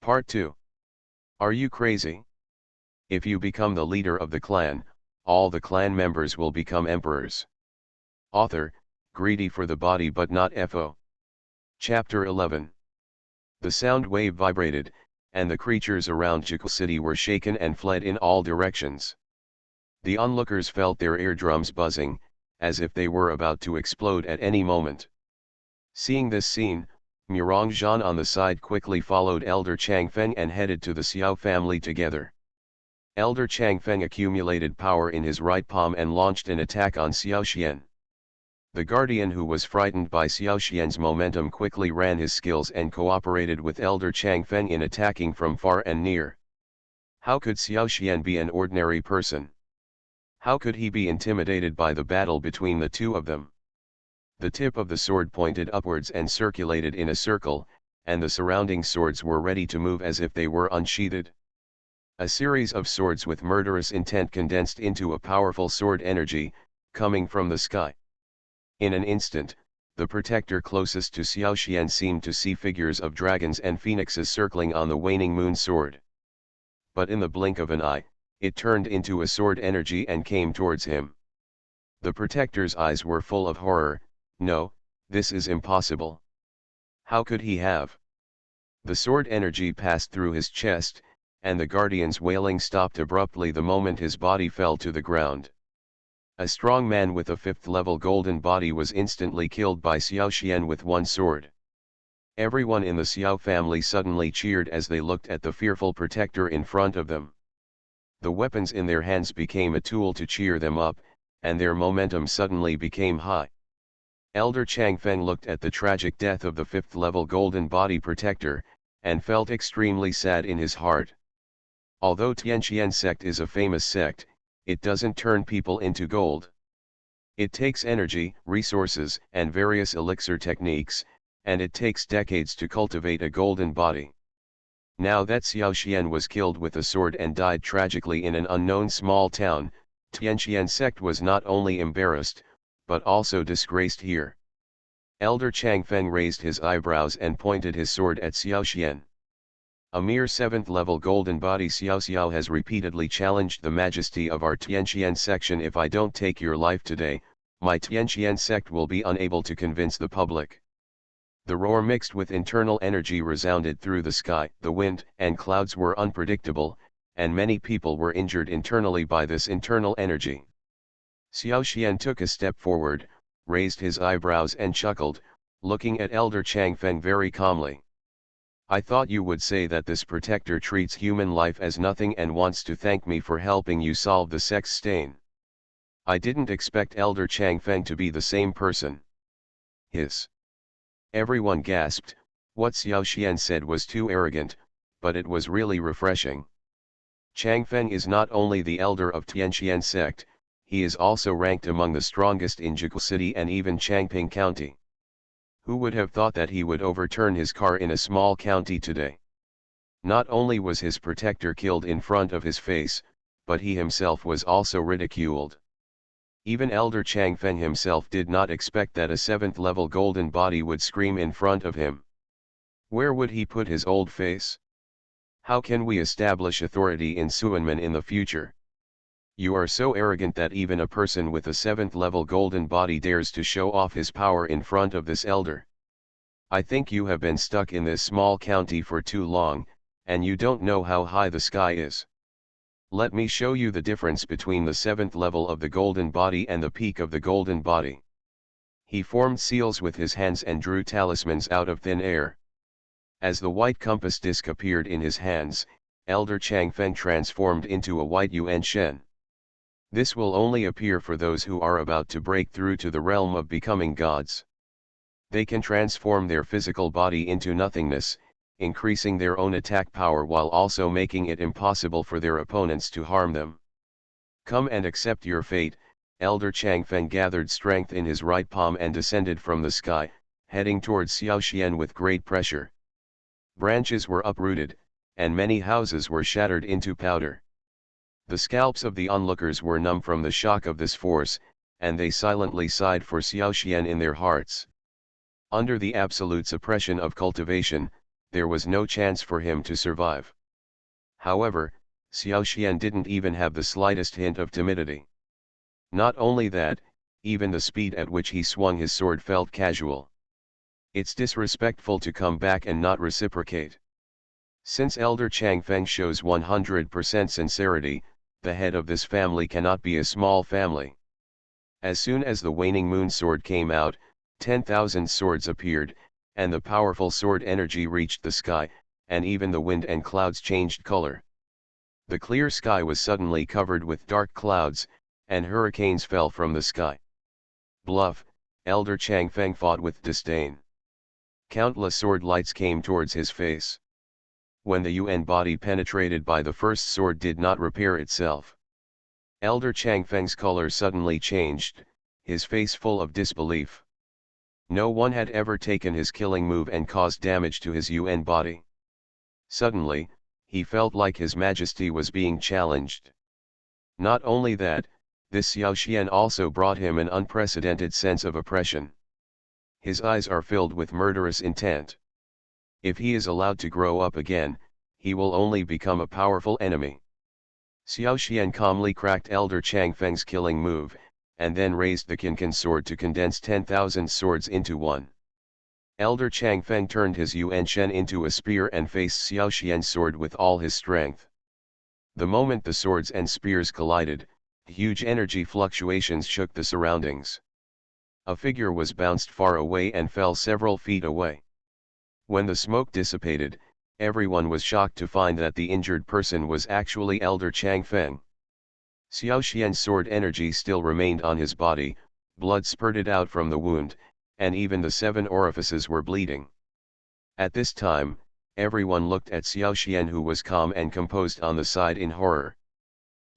Part 2. Are you crazy? If you become the leader of the clan, all the clan members will become emperors. Author, greedy for the body but not FO. Chapter 11. The sound wave vibrated, and the creatures around Jekyll City were shaken and fled in all directions. The onlookers felt their eardrums buzzing, as if they were about to explode at any moment. Seeing this scene, Murong Zhan on the side quickly followed Elder Changfeng and headed to the Xiao family together. Elder Changfeng accumulated power in his right palm and launched an attack on Xiao Xian. The guardian, who was frightened by Xiao Xian's momentum, quickly ran his skills and cooperated with Elder Changfeng in attacking from far and near. How could Xiao Xian be an ordinary person? How could he be intimidated by the battle between the two of them? The tip of the sword pointed upwards and circulated in a circle, and the surrounding swords were ready to move as if they were unsheathed. A series of swords with murderous intent condensed into a powerful sword energy, coming from the sky. In an instant, the protector closest to Xiao Xian seemed to see figures of dragons and phoenixes circling on the waning moon sword. But in the blink of an eye, it turned into a sword energy and came towards him. The protector's eyes were full of horror. No, this is impossible. How could he have? The sword energy passed through his chest, and the guardian's wailing stopped abruptly the moment his body fell to the ground. A strong man with a 5th-level golden body was instantly killed by Xiao Xian with one sword. Everyone in the Xiao family suddenly cheered as they looked at the fearful protector in front of them. The weapons in their hands became a tool to cheer them up, and their momentum suddenly became high. Elder Changfeng looked at the tragic death of the 5th-level golden body protector, and felt extremely sad in his heart. Although Tianqian sect is a famous sect, it doesn't turn people into gold. It takes energy, resources, and various elixir techniques, and it takes decades to cultivate a golden body. Now that Xiao Xian was killed with a sword and died tragically in an unknown small town, Tianqian sect was not only embarrassed, but also disgraced here. Elder Changfeng raised his eyebrows and pointed his sword at Xiao Xian. A mere 7th-level golden body Xiao Xiao has repeatedly challenged the majesty of our Tianqian section. If I don't take your life today, my Tianqian sect will be unable to convince the public. The roar mixed with internal energy resounded through the sky. The wind and clouds were unpredictable, and many people were injured internally by this internal energy. Xiao Xian took a step forward, raised his eyebrows and chuckled, looking at Elder Changfeng very calmly. I thought you would say that this protector treats human life as nothing and wants to thank me for helping you solve the sex stain. I didn't expect Elder Changfeng to be the same person. Hiss. Everyone gasped. What Xiao Xian said was too arrogant, but it was really refreshing. Changfeng is not only the elder of Tianqian sect, he is also ranked among the strongest in Jekyll City and even Changping County. Who would have thought that he would overturn his car in a small county today? Not only was his protector killed in front of his face, but he himself was also ridiculed. Even Elder Changfeng himself did not expect that a 7th-level golden body would scream in front of him. Where would he put his old face? How can we establish authority in Suanmen in the future? You are so arrogant that even a person with a 7th-level golden body dares to show off his power in front of this elder. I think you have been stuck in this small county for too long, and you don't know how high the sky is. Let me show you the difference between the 7th level of the golden body and the peak of the golden body. He formed seals with his hands and drew talismans out of thin air. As the white compass disc appeared in his hands, Elder Changfeng transformed into a white Yuan Shen. This will only appear for those who are about to break through to the realm of becoming gods. They can transform their physical body into nothingness, increasing their own attack power while also making it impossible for their opponents to harm them. Come and accept your fate. Elder Changfeng gathered strength in his right palm and descended from the sky, heading towards Xiao Xian with great pressure. Branches were uprooted, and many houses were shattered into powder. The scalps of the onlookers were numb from the shock of this force, and they silently sighed for Xiao Xian in their hearts. Under the absolute suppression of cultivation, there was no chance for him to survive. However, Xiao Xian didn't even have the slightest hint of timidity. Not only that, even the speed at which he swung his sword felt casual. It's disrespectful to come back and not reciprocate. Since Elder Changfeng shows 100% sincerity, the head of this family cannot be a small family. As soon as the waning moon sword came out, 10,000 swords appeared, and the powerful sword energy reached the sky, and even the wind and clouds changed color. The clear sky was suddenly covered with dark clouds, and hurricanes fell from the sky. Bluff, Elder Changfeng fought with disdain. Countless sword lights came towards his face. When the Yuan body penetrated by the first sword did not repair itself. Elder Changfeng's color suddenly changed, his face full of disbelief. No one had ever taken his killing move and caused damage to his Yuan body. Suddenly, he felt like his majesty was being challenged. Not only that, this Xiao Xian also brought him an unprecedented sense of oppression. His eyes are filled with murderous intent. If he is allowed to grow up again, he will only become a powerful enemy. Xiao Xian calmly cracked Elder Changfeng's killing move, and then raised the Qinqin sword to condense 10,000 swords into one. Elder Changfeng turned his Yuan Shen into a spear and faced Xiao Xian's sword with all his strength. The moment the swords and spears collided, huge energy fluctuations shook the surroundings. A figure was bounced far away and fell several feet away. When the smoke dissipated, everyone was shocked to find that the injured person was actually Elder Changfeng. Xiao Xian's sword energy still remained on his body, blood spurted out from the wound, and even the 7 orifices were bleeding. At this time, everyone looked at Xiao Xian, who was calm and composed on the side in horror.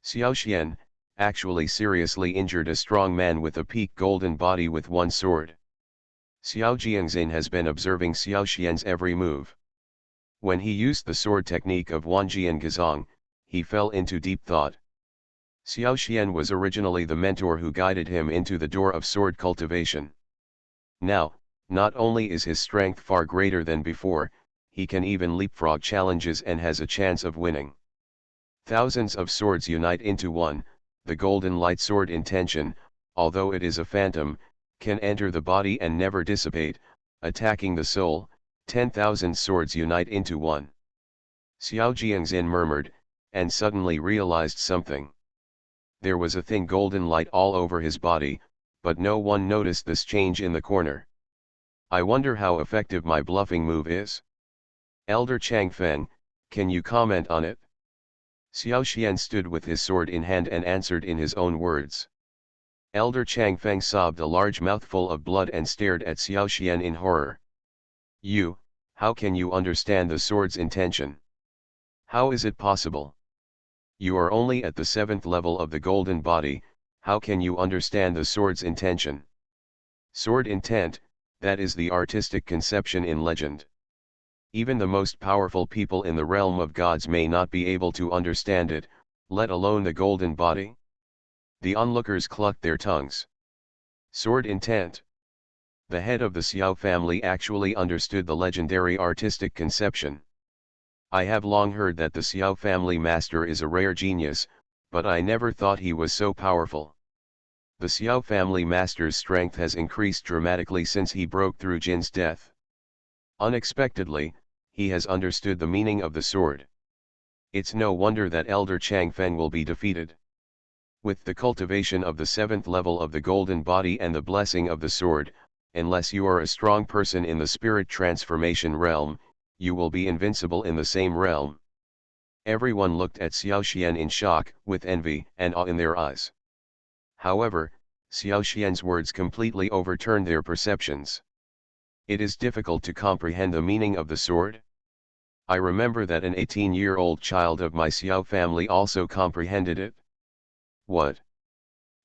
Xiao Xian, actually seriously injured a strong man with a peak golden body with one sword. Xiao Jiangxin has been observing Xiao Xian's every move. When he used the sword technique of Wanjian Gazong, he fell into deep thought. Xiao Xian was originally the mentor who guided him into the door of sword cultivation. Now, not only is his strength far greater than before, he can even leapfrog challenges and has a chance of winning. Thousands of swords unite into one, the golden light sword intention, although it is a phantom, can enter the body and never dissipate, attacking the soul. 10,000 swords unite into one. Xiao Jiangxin murmured, and suddenly realized something. There was a thin golden light all over his body, but no one noticed this change in the corner. I wonder how effective my bluffing move is. Elder Changfeng, can you comment on it? Xiao Xian stood with his sword in hand and answered in his own words. Elder Changfeng sobbed a large mouthful of blood and stared at Xiao Xian in horror. How can you understand the sword's intention? How is it possible? You are only at the 7th level of the golden body, how can you understand the sword's intention? Sword intent, that is the artistic conception in legend. Even the most powerful people in the realm of gods may not be able to understand it, let alone the golden body. The onlookers clucked their tongues. Sword intent. The head of the Xiao family actually understood the legendary artistic conception. I have long heard that the Xiao family master is a rare genius, but I never thought he was so powerful. The Xiao family master's strength has increased dramatically since he broke through Jin's death. Unexpectedly, he has understood the meaning of the sword. It's no wonder that Elder Changfeng will be defeated. With the cultivation of the 7th level of the golden body and the blessing of the sword, unless you are a strong person in the spirit transformation realm, you will be invincible in the same realm. Everyone looked at Xiao Xian in shock, with envy and awe in their eyes. However, Xiao Xian's words completely overturned their perceptions. It is difficult to comprehend the meaning of the sword. I remember that an 18-year-old child of my Xiao family also comprehended it. What?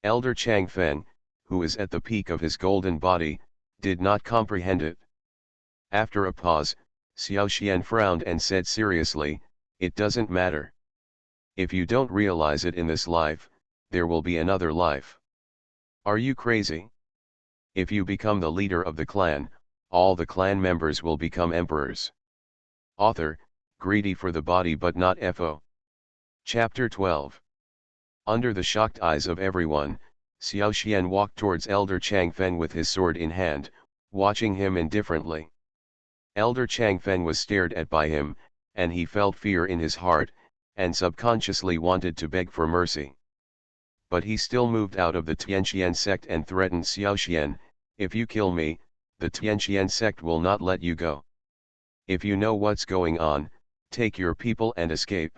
Elder Changfeng, who is at the peak of his golden body, did not comprehend it. After a pause, Xiao Xian frowned and said seriously, "It doesn't matter. If you don't realize it in this life, there will be another life. Are you crazy? If you become the leader of the clan, all the clan members will become emperors. Author, greedy for the body but not fo. Chapter 12. Under the shocked eyes of everyone, Xiao Xian walked towards Elder Changfeng with his sword in hand, watching him indifferently. Elder Changfeng was stared at by him, and he felt fear in his heart, and subconsciously wanted to beg for mercy. But he still moved out of the Tianqian sect and threatened Xiao Xian, "If you kill me, the Tianqian sect will not let you go. If you know what's going on, take your people and escape."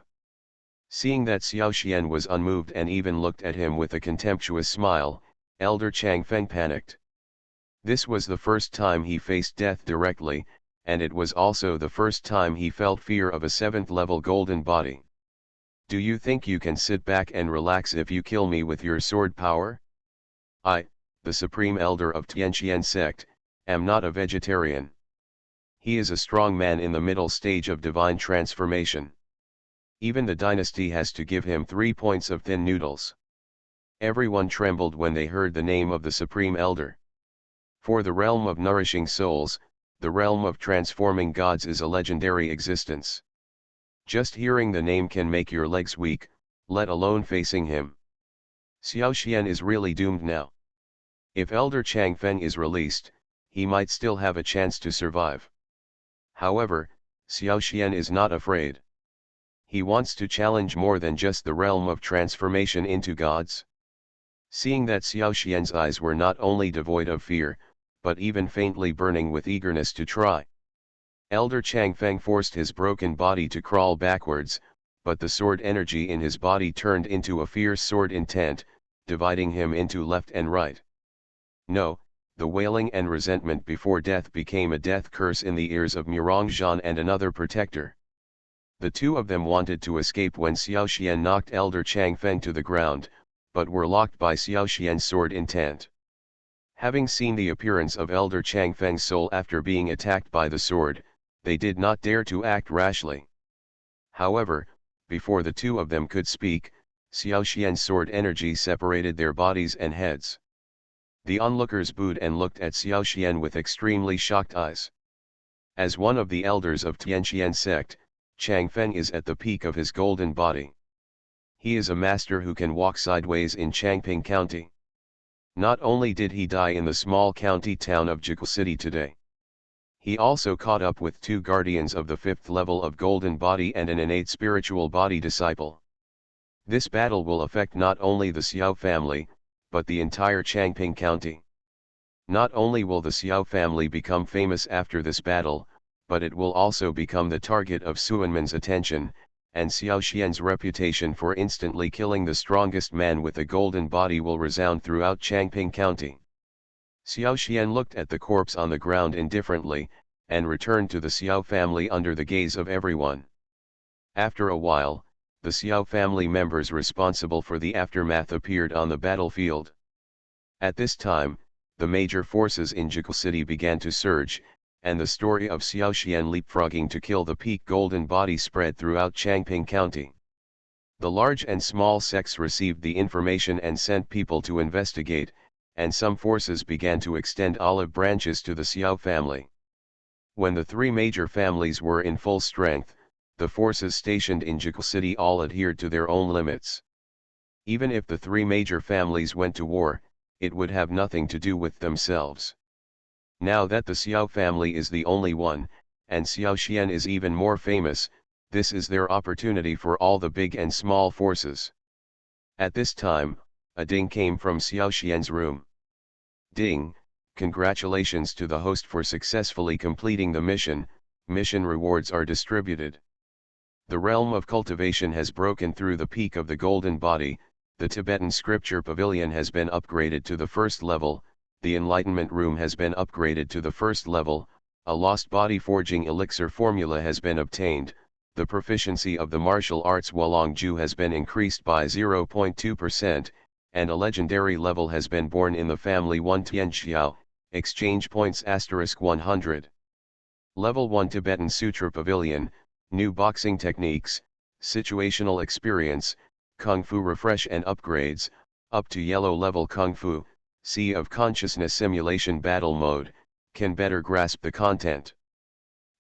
Seeing that Xiao Xian was unmoved and even looked at him with a contemptuous smile, Elder Changfeng panicked. This was the first time he faced death directly, and it was also the first time he felt fear of a 7th-level golden body. "Do you think you can sit back and relax if you kill me with your sword power? I, the Supreme Elder of Tianqian sect, am not a vegetarian." He is a strong man in the middle stage of divine transformation. Even the dynasty has to give him 3 points of thin noodles. Everyone trembled when they heard the name of the Supreme Elder. For the realm of nourishing souls, the realm of transforming gods is a legendary existence. Just hearing the name can make your legs weak, let alone facing him. Xiao Xian is really doomed now. If Elder Changfeng is released, he might still have a chance to survive. However, Xiao Xian is not afraid. He wants to challenge more than just the realm of transformation into gods. Seeing that Xiao Xian's eyes were not only devoid of fear, but even faintly burning with eagerness to try, Elder Changfeng forced his broken body to crawl backwards, but the sword energy in his body turned into a fierce sword intent, dividing him into left and right. No, the wailing and resentment before death became a death curse in the ears of Murongzhan and another protector. The two of them wanted to escape when Xiao Xian knocked Elder Changfeng to the ground, but were locked by Xiao Xian's sword intent. Having seen the appearance of Elder Changfeng's soul after being attacked by the sword, they did not dare to act rashly. However, before the two of them could speak, Xiao Xian's sword energy separated their bodies and heads. The onlookers booed and looked at Xiao Xian with extremely shocked eyes. As one of the elders of Tianqian sect, Changfeng is at the peak of his golden body. He is a master who can walk sideways in Changping County. Not only did he die in the small county town of Jigu City today, he also caught up with 2 guardians of the 5th level of golden body and an innate spiritual body disciple. This battle will affect not only the Xiao family, but the entire Changping County. Not only will the Xiao family become famous after this battle, but it will also become the target of Suanmen's attention, and Xiao Xian's reputation for instantly killing the strongest man with a golden body will resound throughout Changping County. Xiao Xian looked at the corpse on the ground indifferently, and returned to the Xiao family under the gaze of everyone. After a while, the Xiao family members responsible for the aftermath appeared on the battlefield. At this time, the major forces in Jigu City began to surge, and the story of Xiao Xian leapfrogging to kill the peak golden body spread throughout Changping County. The large and small sects received the information and sent people to investigate, and some forces began to extend olive branches to the Xiao family. When the 3 major families were in full strength, the forces stationed in Jigu City all adhered to their own limits. Even if the 3 major families went to war, it would have nothing to do with themselves. Now that the Xiao family is the only one, and Xiao Xian is even more famous, this is their opportunity for all the big and small forces. At this time, a ding came from Xiao Xian's room. "Ding, congratulations to the host for successfully completing the mission, mission rewards are distributed. The realm of cultivation has broken through the peak of the golden body, the Tibetan scripture pavilion has been upgraded to the 1st level, the enlightenment room has been upgraded to the 1st level, a lost body forging elixir formula has been obtained, the proficiency of the martial arts Walongju has been increased by 0.2%, and a legendary level has been born in the family 1 Tianxiao, exchange points *100. Level 1 Tibetan Sutra Pavilion, new boxing techniques, situational experience, Kung Fu refresh and upgrades, up to yellow level Kung Fu, Sea of Consciousness Simulation Battle Mode, can better grasp the content.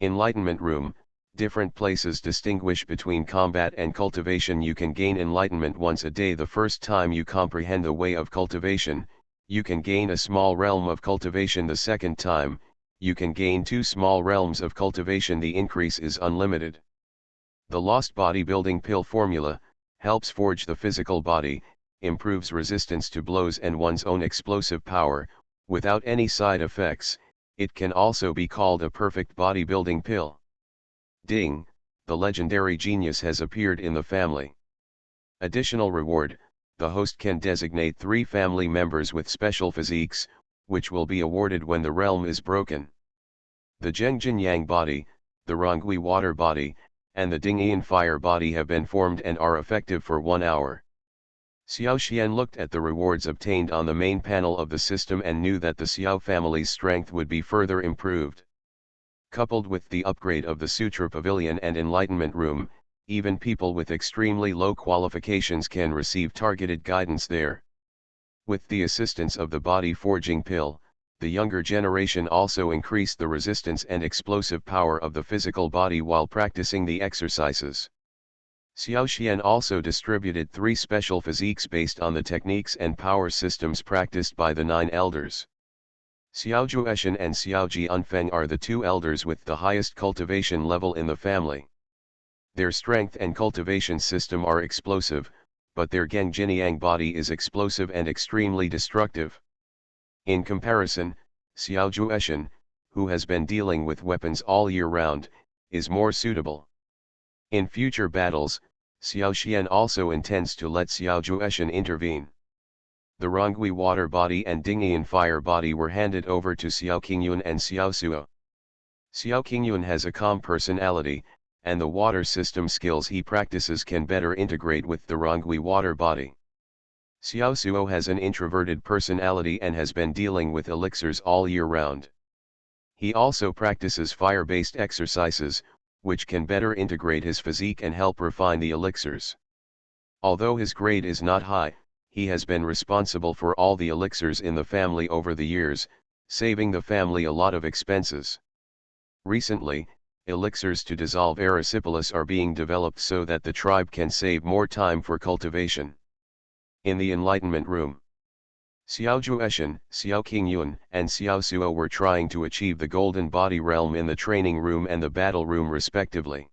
Enlightenment Room, Different places distinguish between combat and cultivation. You can gain enlightenment once a day. The first time you comprehend the way of cultivation, you can gain a small realm of cultivation. The second time, you can gain 2 small realms of cultivation. The increase is unlimited. The Lost Bodybuilding Pill formula helps forge the physical body, improves resistance to blows and one's own explosive power, without any side effects. It can also be called a perfect bodybuilding pill. Ding, the legendary genius has appeared in the family. Additional reward, the host can designate 3 family members with special physiques, which will be awarded when the realm is broken. The Zhengjin Yang body, the Rongui water body, and the Dingyan fire body have been formed and are effective for 1 hour. Xiao Xian looked at the rewards obtained on the main panel of the system and knew that the Xiao family's strength would be further improved. Coupled with the upgrade of the Sutra Pavilion and Enlightenment Room, even people with extremely low qualifications can receive targeted guidance there. With the assistance of the body forging pill, the younger generation also increased the resistance and explosive power of the physical body while practicing the exercises. Xiao Xian also distributed 3 special physiques based on the techniques and power systems practiced by the 9 elders. Xiao Jueshan and Xiao Ji Unfeng are the 2 elders with the highest cultivation level in the family. Their strength and cultivation system are explosive, but their Gengjin Yang body is explosive and extremely destructive. In comparison, Xiao Jueshan, who has been dealing with weapons all year round, is more suitable. In future battles, Xiao Xian also intends to let Xiao Jueshan intervene. The Rongui water body and Dingyan fire body were handed over to Xiao Qingyun and Xiao Suo. Xiao Qingyun has a calm personality, and the water system skills he practices can better integrate with the Rongui water body. Xiao Suo has an introverted personality and has been dealing with elixirs all year round. He also practices fire-based exercises, which can better integrate his physique and help refine the elixirs. Although his grade is not high, he has been responsible for all the elixirs in the family over the years, saving the family a lot of expenses. Recently, elixirs to dissolve erysipelas are being developed so that the tribe can save more time for cultivation. In the Enlightenment Room, Xiao Jueshan, Xiao Qingyun, and Xiao Suo were trying to achieve the Golden Body Realm in the training room and the battle room respectively.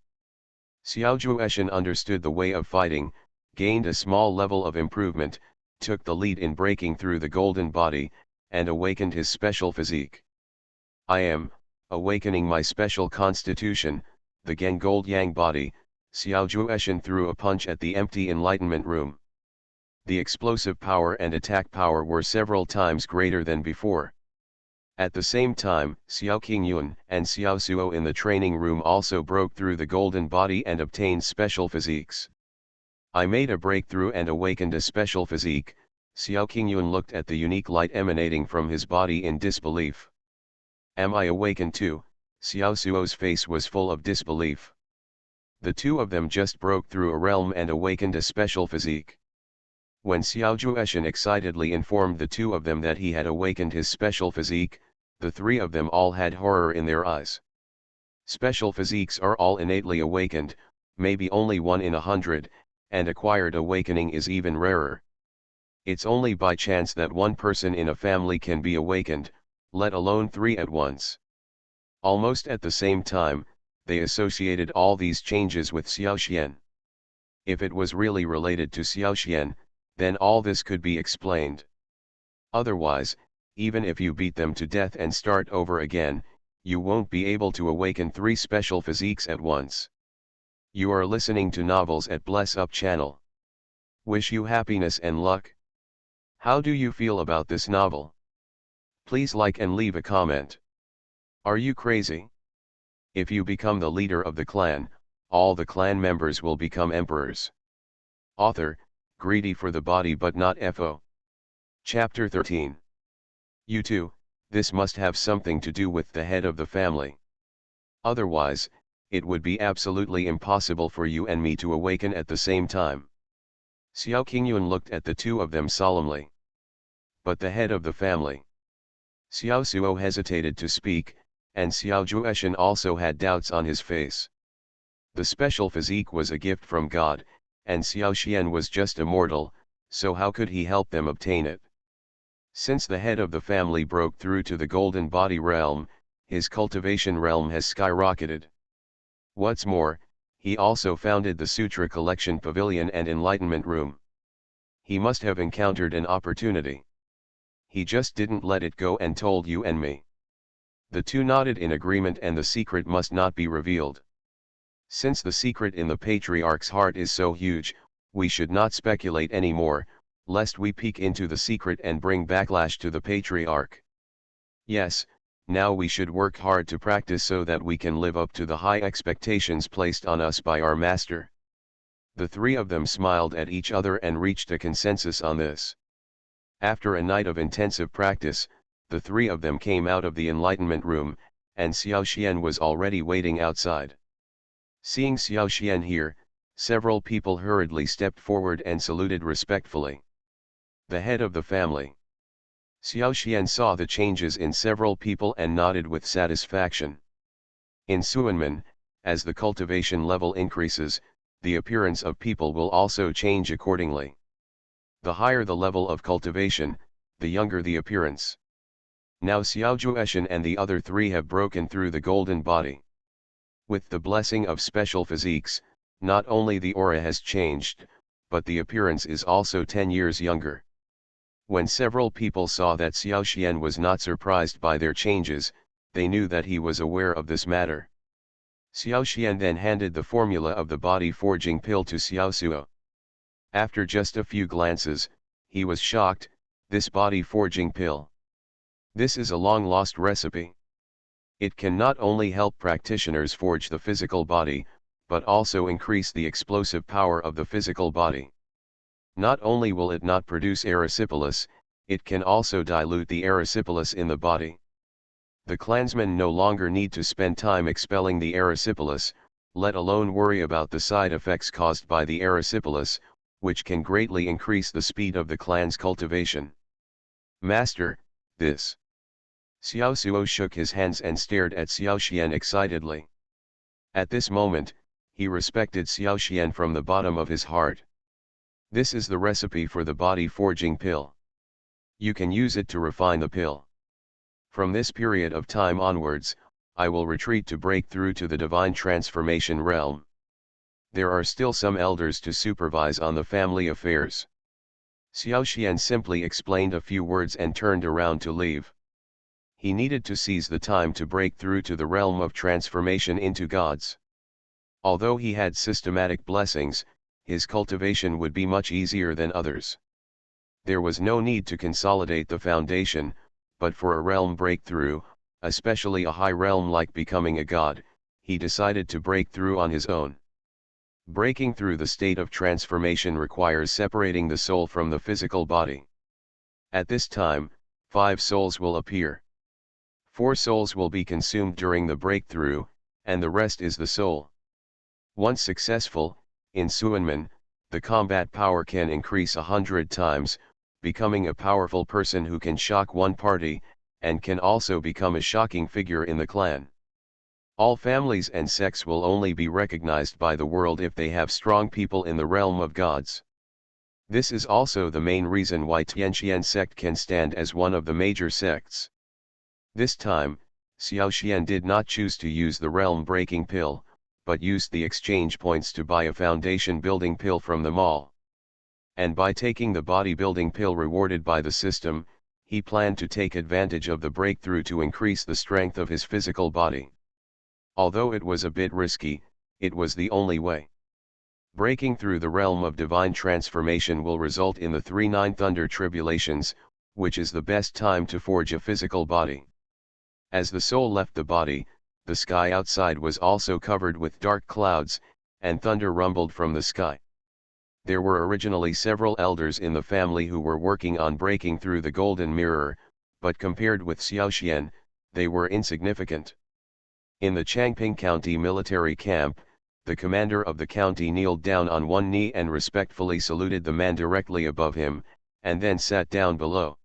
Xiao Jueshan understood the way of fighting, gained a small level of improvement, took the lead in breaking through the Golden Body, and awakened his special physique. I am awakening my special constitution, the Gengold Yang body. Xiao Jueshan threw a punch at the empty Enlightenment Room. The explosive power and attack power were several times greater than before. At the same time, Xiao Qingyun and Xiao Suo in the training room also broke through the Golden Body and obtained special physiques. I made a breakthrough and awakened a special physique. Xiao Qingyun looked at the unique light emanating from his body in disbelief. Am I awakened too? Xiao Suo's face was full of disbelief. The 2 of them just broke through a realm and awakened a special physique. When Xiao Jueshan excitedly informed the 2 of them that he had awakened his special physique, the 3 of them all had horror in their eyes. Special physiques are all innately awakened, maybe only 1 in 100, and acquired awakening is even rarer. It's only by chance that 1 person in a family can be awakened, let alone 3 at once. Almost at the same time, they associated all these changes with Xiao Xian. If it was really related to Xiao Xian, then all this could be explained. Otherwise, even if you beat them to death and start over again, you won't be able to awaken 3 special physiques at once. You are listening to Novels at Bless Up channel. Wish you happiness and luck. How do you feel about this novel? Please like and leave a comment. Are you crazy? If you become the leader of the clan, all the clan members will become emperors. Author, greedy for the body but not FO. Chapter 13. You too, this must have something to do with the head of the family. Otherwise, it would be absolutely impossible for you and me to awaken at the same time. Xiao Qingyun looked at the 2 of them solemnly. But the head of the family. Xiao Suo hesitated to speak, and Xiao Jueshan also had doubts on his face. The special physique was a gift from God, and Xiao Xian was just a mortal, so how could he help them obtain it? Since the head of the family broke through to the golden body realm, his cultivation realm has skyrocketed. What's more, he also founded the Sutra Collection Pavilion and Enlightenment Room. He must have encountered an opportunity. He just didn't let it go and told you and me. The two nodded in agreement, and the secret must not be revealed. Since the secret in the patriarch's heart is so huge, we should not speculate anymore, lest we peek into the secret and bring backlash to the patriarch. Yes, now we should work hard to practice so that we can live up to the high expectations placed on us by our master. The three of them smiled at each other and reached a consensus on this. After a night of intensive practice, the three of them came out of the enlightenment room, and Xiao Xian was already waiting outside. Seeing Xiao Xian here, several people hurriedly stepped forward and saluted respectfully. The head of the family. Xiao Xian saw the changes in several people and nodded with satisfaction. In Suanmen, as the cultivation level increases, the appearance of people will also change accordingly. The higher the level of cultivation, the younger the appearance. Now Xiao Jueshan and the other three have broken through the golden body. With the blessing of special physiques, not only the aura has changed, but the appearance is also 10 years younger. When several people saw that Xiao Xian was not surprised by their changes, they knew that he was aware of this matter. Xiao Xian then handed the formula of the body forging pill to Xiao Suo. After just a few glances, he was shocked. This body forging pill. This is a long-lost recipe. It can not only help practitioners forge the physical body, but also increase the explosive power of the physical body. Not only will it not produce erysipelas, it can also dilute the erysipelas in the body. The clansmen no longer need to spend time expelling the erysipelas, let alone worry about the side effects caused by the erysipelas, which can greatly increase the speed of the clan's cultivation. Master, this. Xiao Suo shook his hands and stared at Xiao Xian excitedly. At this moment, he respected Xiao Xian from the bottom of his heart. This is the recipe for the body forging pill. You can use it to refine the pill. From this period of time onwards, I will retreat to break through to the divine transformation realm. There are still some elders to supervise on the family affairs. Xiao Xian simply explained a few words and turned around to leave. He needed to seize the time to break through to the realm of transformation into gods. Although he had systematic blessings, his cultivation would be much easier than others. There was no need to consolidate the foundation, but for a realm breakthrough, especially a high realm like becoming a god, he decided to break through on his own. Breaking through the state of transformation requires separating the soul from the physical body. At this time, 5 souls will appear. 4 souls will be consumed during the breakthrough, and the rest is the soul. Once successful, in Suanmen, the combat power can increase 100 times, becoming a powerful person who can shock one party, and can also become a shocking figure in the clan. All families and sects will only be recognized by the world if they have strong people in the realm of gods. This is also the main reason why Tianxian sect can stand as one of the major sects. This time, Xiao Xian did not choose to use the realm-breaking pill, but used the exchange points to buy a foundation-building pill from the mall. And by taking the body-building pill rewarded by the system, he planned to take advantage of the breakthrough to increase the strength of his physical body. Although it was a bit risky, it was the only way. Breaking through the realm of divine transformation will result in the 3-9 thunder tribulations, which is the best time to forge a physical body. As the soul left the body, the sky outside was also covered with dark clouds, and thunder rumbled from the sky. There were originally several elders in the family who were working on breaking through the golden mirror, but compared with Xiao Xian, they were insignificant. In the Changping County military camp, the commander of the county kneeled down on one knee and respectfully saluted the man directly above him, and then sat down below.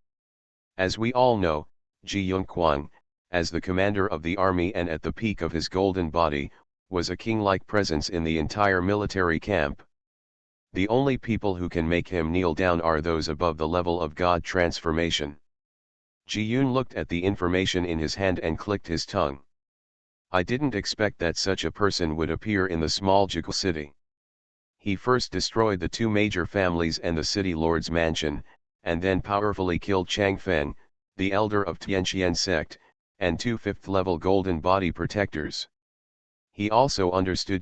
As we all know, Ji Yongquan, as the commander of the army and at the peak of his golden body, was a king-like presence in the entire military camp. The only people who can make him kneel down are those above the level of God transformation. Ji-yoon looked at the information in his hand and clicked his tongue. I didn't expect that such a person would appear in the small Jekyll city. He first destroyed the two major families and the city lord's mansion, and then powerfully killed Chang Feng, the elder of Tianqian sect, and two fifth-level golden body protectors. He also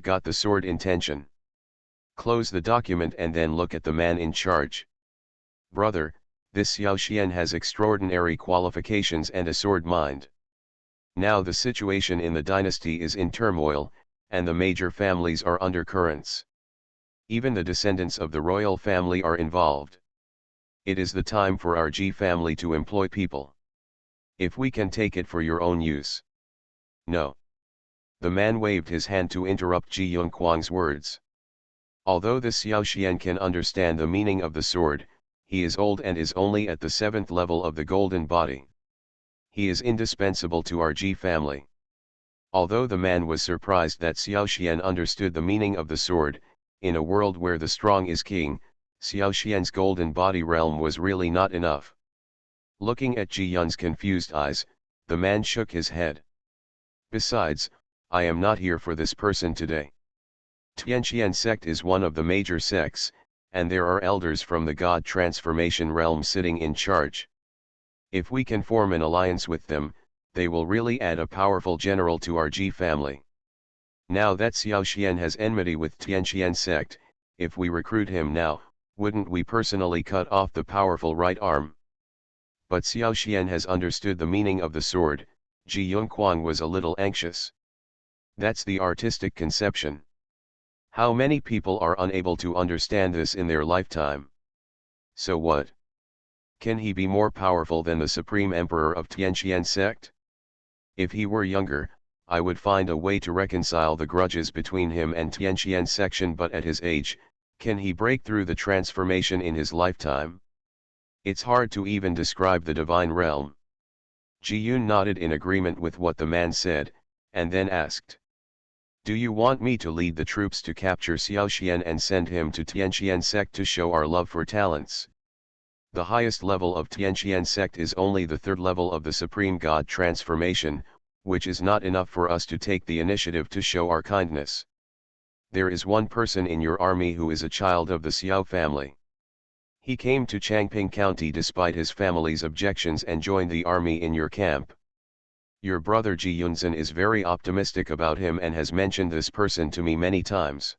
got the sword intention. Close the document and then look at the man in charge. Brother, this Xiao Xian has extraordinary qualifications and a sword mind. Now the situation in the dynasty is in turmoil, and the major families are under currents. Even the descendants of the royal family are involved. It is the time for our Ji family to employ people. If we can take it for your own use. No. The man waved his hand to interrupt Ji Yongquang's words. Although the Xiao Xian can understand the meaning of the sword, he is old and is only at the 7th level of the golden body. He is indispensable to our Ji family. Although the man was surprised that Xiao Xian understood the meaning of the sword, in a world where the strong is king, Xiao Xian's golden body realm was really not enough. Looking at Ji Yun's confused eyes, the man shook his head. Besides, I am not here for this person today. Tianqian sect is one of the major sects, and there are elders from the God transformation realm sitting in charge. If we can form an alliance with them, they will really add a powerful general to our Ji family. Now that Xiao Xian has enmity with Tianqian sect, if we recruit him now, wouldn't we personally cut off the powerful right arm? But Xiao Xian has understood the meaning of the sword. Ji Yongquang was a little anxious. That's the artistic conception. How many people are unable to understand this in their lifetime? So what? Can he be more powerful than the Supreme Emperor of Tianqian sect? If he were younger, I would find a way to reconcile the grudges between him and Tianqian section, but at his age, can he break through the transformation in his lifetime? It's hard to even describe the divine realm. Ji-yoon nodded in agreement with what the man said, and then asked. Do you want me to lead the troops to capture Xiao Xian and send him to Tianqian sect to show our love for talents? The highest level of Tianqian sect is only the 3rd level of the Supreme God transformation, which is not enough for us to take the initiative to show our kindness. There is one person in your army who is a child of the Xiao family. He came to Changping County despite his family's objections and joined the army in your camp. Your brother Ji Yunzhen is very optimistic about him and has mentioned this person to me many times.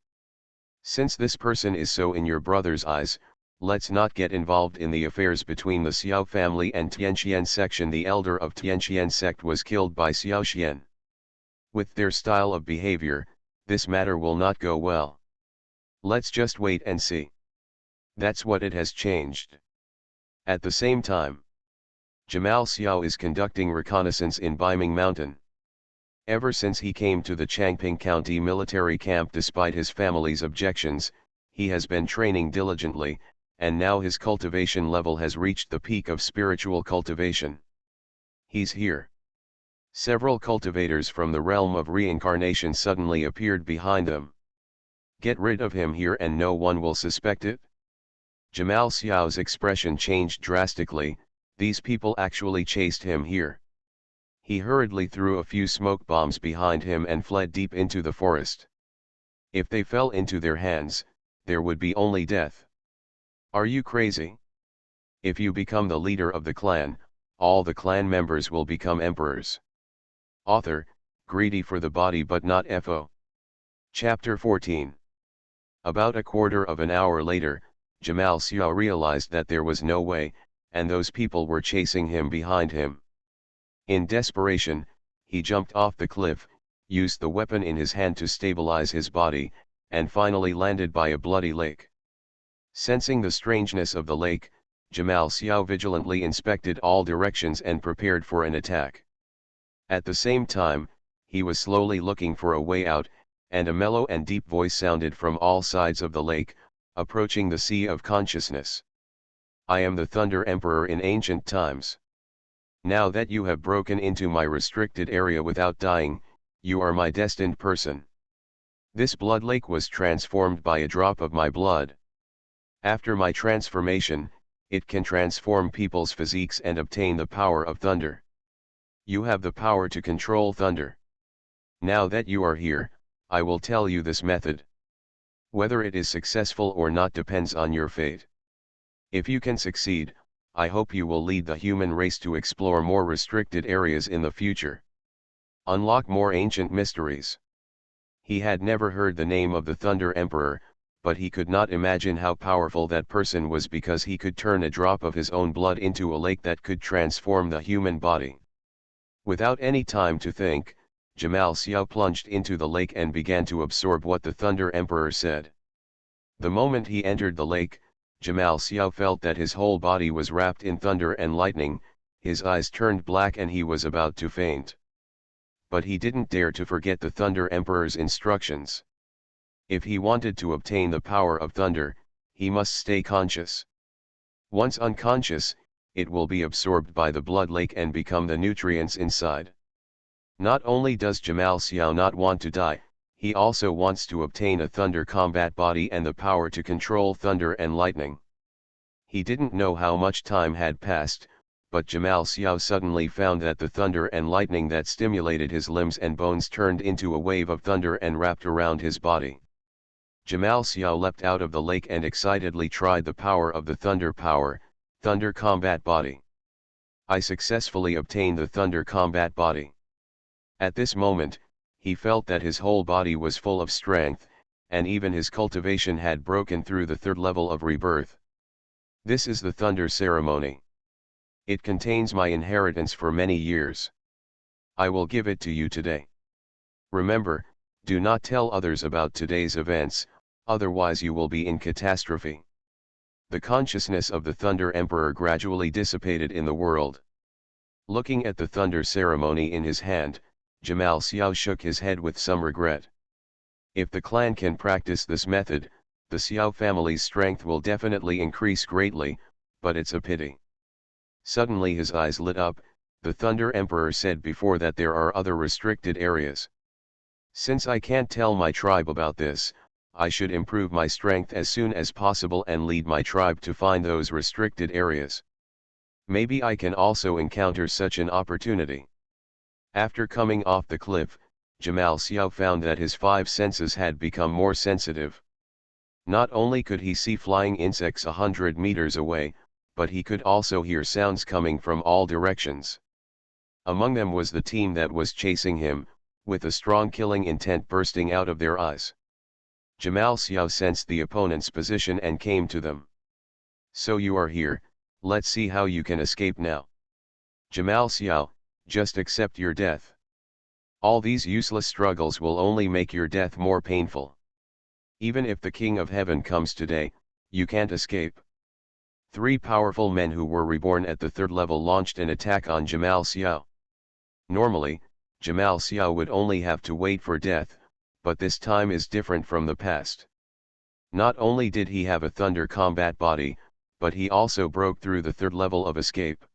Since this person is so in your brother's eyes, let's not get involved in the affairs between the Xiao family and Tianqian section. The elder of Tianqian sect was killed by Xiao Xian. With their style of behavior, this matter will not go well. Let's just wait and see. That's what it has changed. At the same time, Jamal Xiao is conducting reconnaissance in Baiming Mountain. Ever since he came to the Changping County military camp despite his family's objections, he has been training diligently, and now his cultivation level has reached the peak of spiritual cultivation. He's here. Several cultivators from the realm of reincarnation suddenly appeared behind them. Get rid of him here and no one will suspect it? Jamal Xiao's expression changed drastically. These people actually chased him here. He hurriedly threw a few smoke bombs behind him and fled deep into the forest. If they fell into their hands, there would be only death. Are you crazy? If you become the leader of the clan, all the clan members will become emperors. Author, greedy for the body but not FO. Chapter 14. About a quarter of an hour later, Jamal Xiao realized that there was no way, and those people were chasing him behind him. In desperation, he jumped off the cliff, used the weapon in his hand to stabilize his body, and finally landed by a bloody lake. Sensing the strangeness of the lake, Jamal Xiao vigilantly inspected all directions and prepared for an attack. At the same time, he was slowly looking for a way out, and a mellow and deep voice sounded from all sides of the lake, approaching the sea of consciousness. I am the Thunder Emperor in ancient times. Now that you have broken into my restricted area without dying, you are my destined person. This blood lake was transformed by a drop of my blood. After my transformation, it can transform people's physiques and obtain the power of thunder. You have the power to control thunder. Now that you are here, I will tell you this method. Whether it is successful or not depends on your fate. If you can succeed, I hope you will lead the human race to explore more restricted areas in the future. Unlock more ancient mysteries. He had never heard the name of the Thunder Emperor, but he could not imagine how powerful that person was because he could turn a drop of his own blood into a lake that could transform the human body. Without any time to think, Jamal Xiao plunged into the lake and began to absorb what the Thunder Emperor said. The moment he entered the lake, Jamal Xiao felt that his whole body was wrapped in thunder and lightning, his eyes turned black and he was about to faint. But he didn't dare to forget the Thunder Emperor's instructions. If he wanted to obtain the power of thunder, he must stay conscious. Once unconscious, it will be absorbed by the blood lake and become the nutrients inside. Not only does Jamal Xiao not want to die, he also wants to obtain a thunder combat body and the power to control thunder and lightning. He didn't know how much time had passed, but Jamal Xiao suddenly found that the thunder and lightning that stimulated his limbs and bones turned into a wave of thunder and wrapped around his body. Jamal Xiao leapt out of the lake and excitedly tried the power of the thunder power, thunder combat body. I successfully obtained the thunder combat body. At this moment, he felt that his whole body was full of strength, and even his cultivation had broken through the third level of rebirth. This is the thunder ceremony. It contains my inheritance for many years. I will give it to you today. Remember, do not tell others about today's events, otherwise you will be in catastrophe. The consciousness of the Thunder Emperor gradually dissipated in the world. Looking at the thunder ceremony in his hand, Jamal Xiao shook his head with some regret. If the clan can practice this method, the Xiao family's strength will definitely increase greatly, but it's a pity. Suddenly his eyes lit up. The Thunder Emperor said before that there are other restricted areas. Since I can't tell my tribe about this, I should improve my strength as soon as possible and lead my tribe to find those restricted areas. Maybe I can also encounter such an opportunity. After coming off the cliff, Jamal Xiao found that his 5 senses had become more sensitive. Not only could he see flying insects 100 meters away, but he could also hear sounds coming from all directions. Among them was the team that was chasing him, with a strong killing intent bursting out of their eyes. Jamal Xiao sensed the opponent's position and came to them. So you are here, let's see how you can escape now. Jamal Xiao, just accept your death. All these useless struggles will only make your death more painful. Even if the King of Heaven comes today, you can't escape. 3 powerful men who were reborn at the 3rd level launched an attack on Jamal Xiao. Normally, Jamal Xiao would only have to wait for death, but this time is different from the past. Not only did he have a thunder combat body, but he also broke through the 3rd level of escape.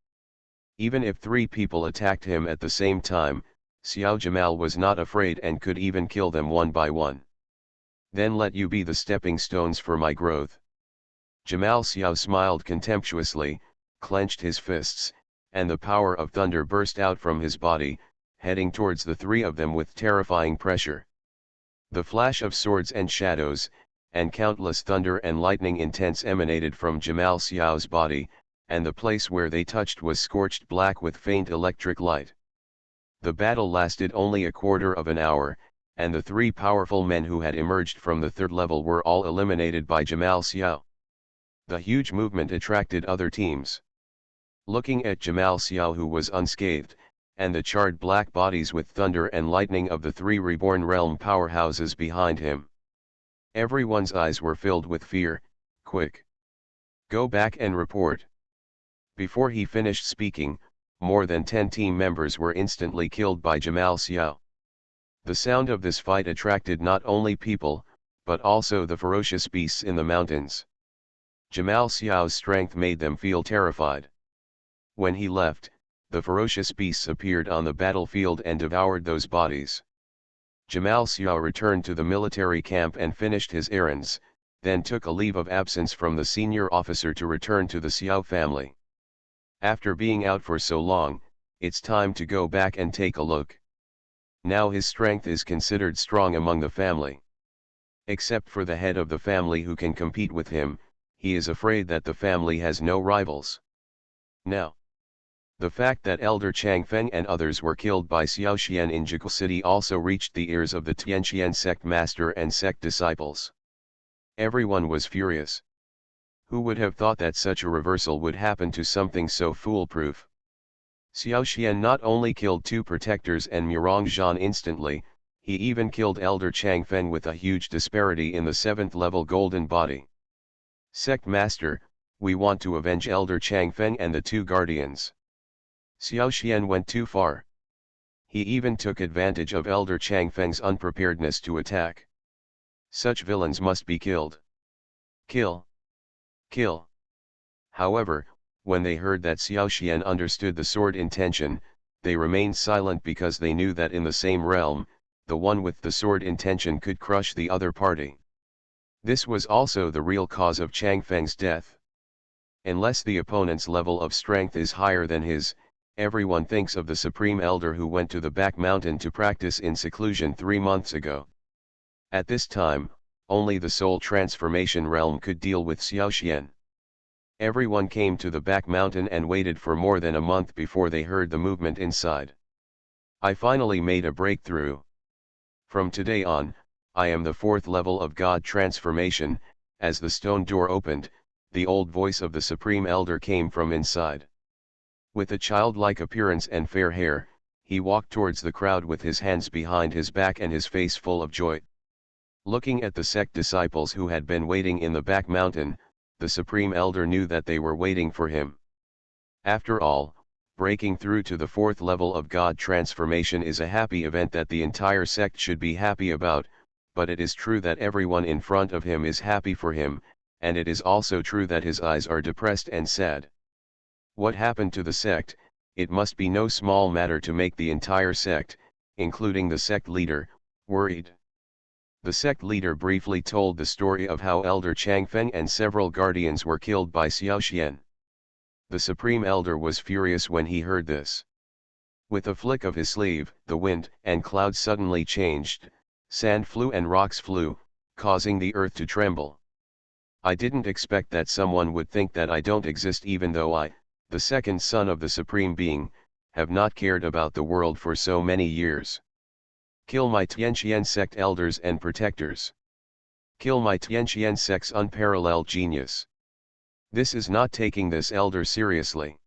Even if 3 people attacked him at the same time, Xiao Jamal was not afraid and could even kill them one by one. Then let you be the stepping stones for my growth. Jamal Xiao smiled contemptuously, clenched his fists, and the power of thunder burst out from his body, heading towards the 3 of them with terrifying pressure. The flash of swords and shadows, and countless thunder and lightning intents emanated from Jamal Xiao's body, and the place where they touched was scorched black with faint electric light. The battle lasted only a quarter of an hour, and the 3 powerful men who had emerged from the 3rd level were all eliminated by Jamal Xiao. The huge movement attracted other teams. Looking at Jamal Xiao, who was unscathed, and the charred black bodies with thunder and lightning of the 3 reborn realm powerhouses behind him, everyone's eyes were filled with fear. Quick! Go back and report. Before he finished speaking, more than 10 team members were instantly killed by Jamal Xiao. The sound of this fight attracted not only people, but also the ferocious beasts in the mountains. Jamal Xiao's strength made them feel terrified. When he left, the ferocious beasts appeared on the battlefield and devoured those bodies. Jamal Xiao returned to the military camp and finished his errands, then took a leave of absence from the senior officer to return to the Xiao family. After being out for so long, it's time to go back and take a look. Now his strength is considered strong among the family. Except for the head of the family who can compete with him, he is afraid that the family has no rivals. Now, the fact that Elder Chang Feng and others were killed by Xiao Xian in Jigu City also reached the ears of the Tianqian sect master and sect disciples. Everyone was furious. Who would have thought that such a reversal would happen to something so foolproof? Xiao Xian not only killed 2 protectors and Murong Zhan instantly, he even killed Elder Chang Feng with a huge disparity in the 7th level golden body. Sect master, we want to avenge Elder Chang Feng and the 2 guardians. Xiao Xian went too far. He even took advantage of Elder Chang Feng's unpreparedness to attack. Such villains must be killed. Kill. Kill. However, when they heard that Xiao Xian understood the sword intention, they remained silent because they knew that in the same realm, the one with the sword intention could crush the other party. This was also the real cause of Chang Feng's death. Unless the opponent's level of strength is higher than his, everyone thinks of the Supreme Elder who went to the back mountain to practice in seclusion 3 months ago. At this time, only the soul transformation realm could deal with Xiao Xian. Everyone came to the back mountain and waited for more than a month before they heard the movement inside. I finally made a breakthrough. From today on, I am the 4th level of God transformation. As the stone door opened, the old voice of the Supreme Elder came from inside. With a childlike appearance and fair hair, he walked towards the crowd with his hands behind his back and his face full of joy. Looking at the sect disciples who had been waiting in the back mountain, the Supreme Elder knew that they were waiting for him. After all, breaking through to the 4th level of God transformation is a happy event that the entire sect should be happy about, but it is true that everyone in front of him is happy for him, and it is also true that his eyes are depressed and sad. What happened to the sect? It must be no small matter to make the entire sect, including the sect leader, worried. The sect leader briefly told the story of how Elder Chang Feng and several guardians were killed by Xiao Xian. The Supreme Elder was furious when he heard this. With a flick of his sleeve, the wind and clouds suddenly changed, sand flew and rocks flew, causing the earth to tremble. I didn't expect that someone would think that I don't exist, even though I, the second son of the Supreme Being, have not cared about the world for so many years. Kill my Tianqian sect elders and protectors. Kill my Tianqian sect's unparalleled genius. This is not taking this elder seriously.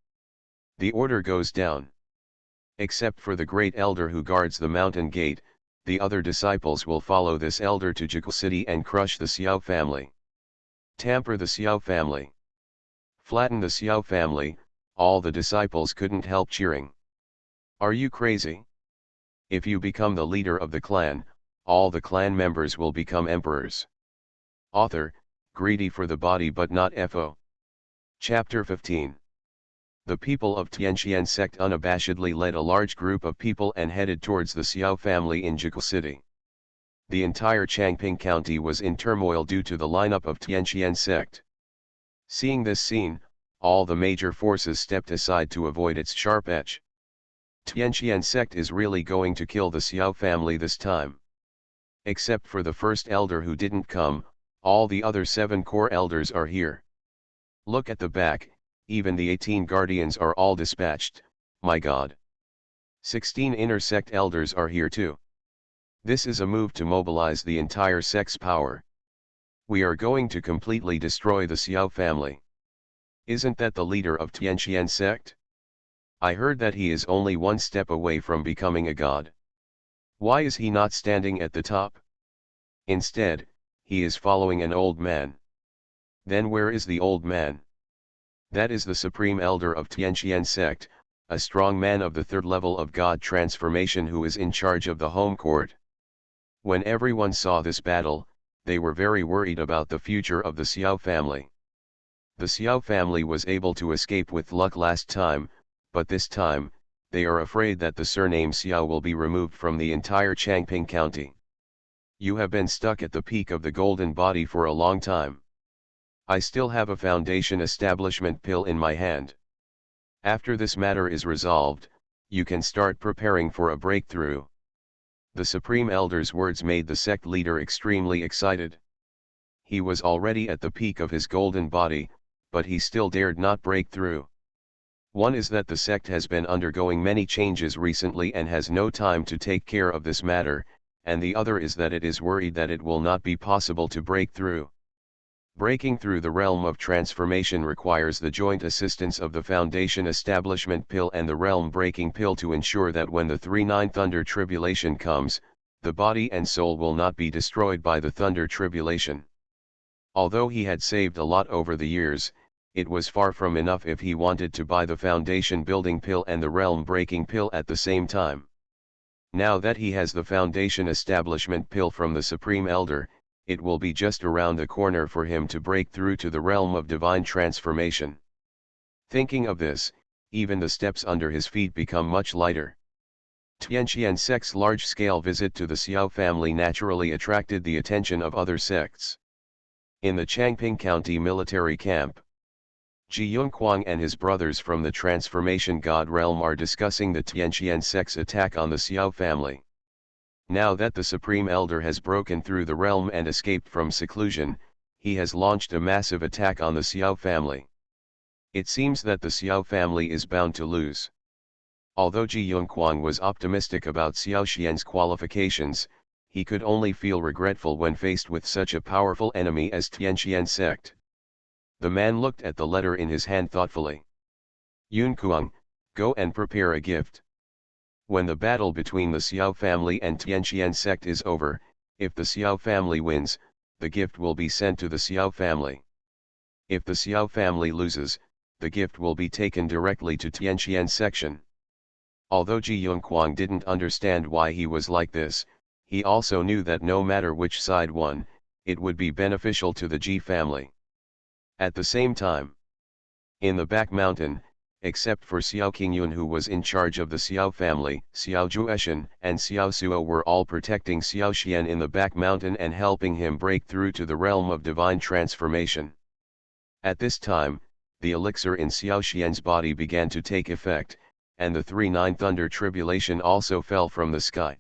The order goes down. Except for the great elder who guards the mountain gate, the other disciples will follow this elder to Jigu City and crush the Xiao family. Tamper the Xiao family. Flatten the Xiao family. All the disciples couldn't help cheering. Are you crazy? If you become the leader of the clan, all the clan members will become emperors. Author, greedy for the body but not FO. Chapter 15. The people of Tianqian sect unabashedly led a large group of people and headed towards the Xiao family in Jigu City. The entire Changping County was in turmoil due to the lineup of Tianqian sect. Seeing this scene, all the major forces stepped aside to avoid its sharp edge. Tianqian sect is really going to kill the Xiao family this time. Except for the first elder who didn't come, all the other 7 core elders are here. Look at the back, even the 18 guardians are all dispatched, my god. 16 inner sect elders are here too. This is a move to mobilize the entire sect's power. We are going to completely destroy the Xiao family. Isn't that the leader of Tianqian sect? I heard that he is only 1 step away from becoming a god. Why is he not standing at the top? Instead, he is following an old man. Then where is the old man? That is the Supreme Elder of Tianqian sect, a strong man of the 3rd level of God transformation who is in charge of the home court. When everyone saw this battle, they were very worried about the future of the Xiao family. The Xiao family was able to escape with luck last time, but this time, they are afraid that the surname Xiao will be removed from the entire Changping County. You have been stuck at the peak of the golden body for a long time. I still have a foundation establishment pill in my hand. After this matter is resolved, you can start preparing for a breakthrough. The Supreme Elder's words made the sect leader extremely excited. He was already at the peak of his golden body, but he still dared not break through. One is that the sect has been undergoing many changes recently and has no time to take care of this matter, and the other is that it is worried that it will not be possible to break through. Breaking through the realm of transformation requires the joint assistance of the Foundation Establishment Pill and the Realm Breaking Pill to ensure that when the 3-9 Thunder Tribulation comes, the body and soul will not be destroyed by the Thunder Tribulation. Although he had saved a lot over the years, it was far from enough if he wanted to buy the Foundation Building Pill and the Realm Breaking Pill at the same time. Now that he has the Foundation Establishment Pill from the Supreme Elder, it will be just around the corner for him to break through to the realm of divine transformation. Thinking of this, even the steps under his feet become much lighter. Tianqian sect's large-scale visit to the Xiao family naturally attracted the attention of other sects. In the Changping County military camp, Ji Yongquang and his brothers from the Transformation God realm are discussing the Tianqian sect's attack on the Xiao family. Now that the Supreme Elder has broken through the realm and escaped from seclusion, he has launched a massive attack on the Xiao family. It seems that the Xiao family is bound to lose. Although Ji Yongquang was optimistic about Xiao Xian's qualifications, he could only feel regretful when faced with such a powerful enemy as Tianqian sect. The man looked at the letter in his hand thoughtfully. Yunkuang, go and prepare a gift. When the battle between the Xiao family and Tianqian sect is over, if the Xiao family wins, the gift will be sent to the Xiao family. If the Xiao family loses, the gift will be taken directly to Tianqian section. Although Ji Yongquang didn't understand why he was like this, he also knew that no matter which side won, it would be beneficial to the Ji family. At the same time, in the back mountain, except for Xiao Qingyun who was in charge of the Xiao family, Xiao Jueshan and Xiao Suo were all protecting Xiao Xian in the back mountain and helping him break through to the realm of divine transformation. At this time, the elixir in Xiao Xian's body began to take effect, and the 3-9 Thunder Tribulation also fell from the sky.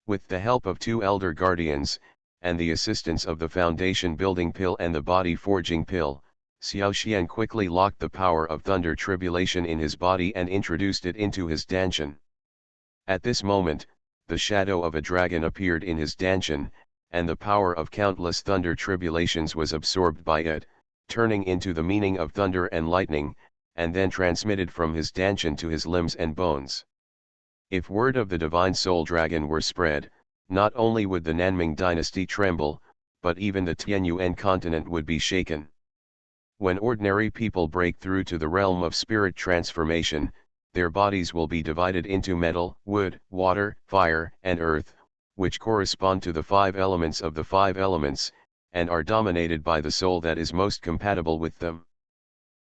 With the help of 2 Elder Guardians, and the assistance of the Foundation Building Pill and the Body Forging Pill, Xiao Xian quickly locked the power of Thunder Tribulation in his body and introduced it into his Danshan. At this moment, the shadow of a dragon appeared in his Danshan, and the power of countless Thunder Tribulations was absorbed by it, turning into the meaning of thunder and lightning, and then transmitted from his Danshan to his limbs and bones. If word of the Divine Soul Dragon were spread, not only would the Nanming dynasty tremble, but even the Tianyuan continent would be shaken. When ordinary people break through to the realm of spirit transformation, their bodies will be divided into metal, wood, water, fire, and earth, which correspond to the 5 elements of the 5 elements, and are dominated by the soul that is most compatible with them.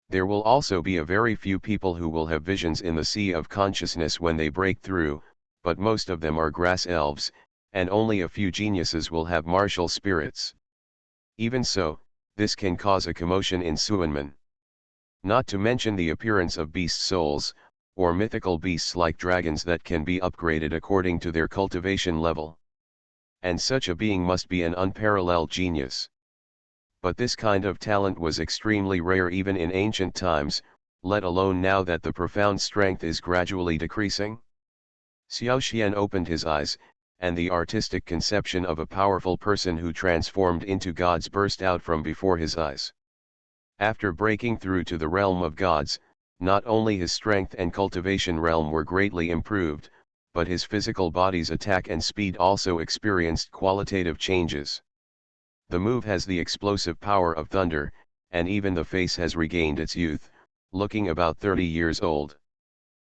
There will also be a very few people who will have visions in the sea of consciousness when they break through, but most of them are grass elves, and only a few geniuses will have martial spirits. Even so, this can cause a commotion in Suanmen. Not to mention the appearance of beast souls, or mythical beasts like dragons that can be upgraded according to their cultivation level. And such a being must be an unparalleled genius. But this kind of talent was extremely rare even in ancient times, let alone now that the profound strength is gradually decreasing. Xiao Xian opened his eyes, and the artistic conception of a powerful person who transformed into gods burst out from before his eyes. After breaking through to the realm of gods, not only his strength and cultivation realm were greatly improved, but his physical body's attack and speed also experienced qualitative changes. The move has the explosive power of thunder, and even the face has regained its youth, looking about 30 years old.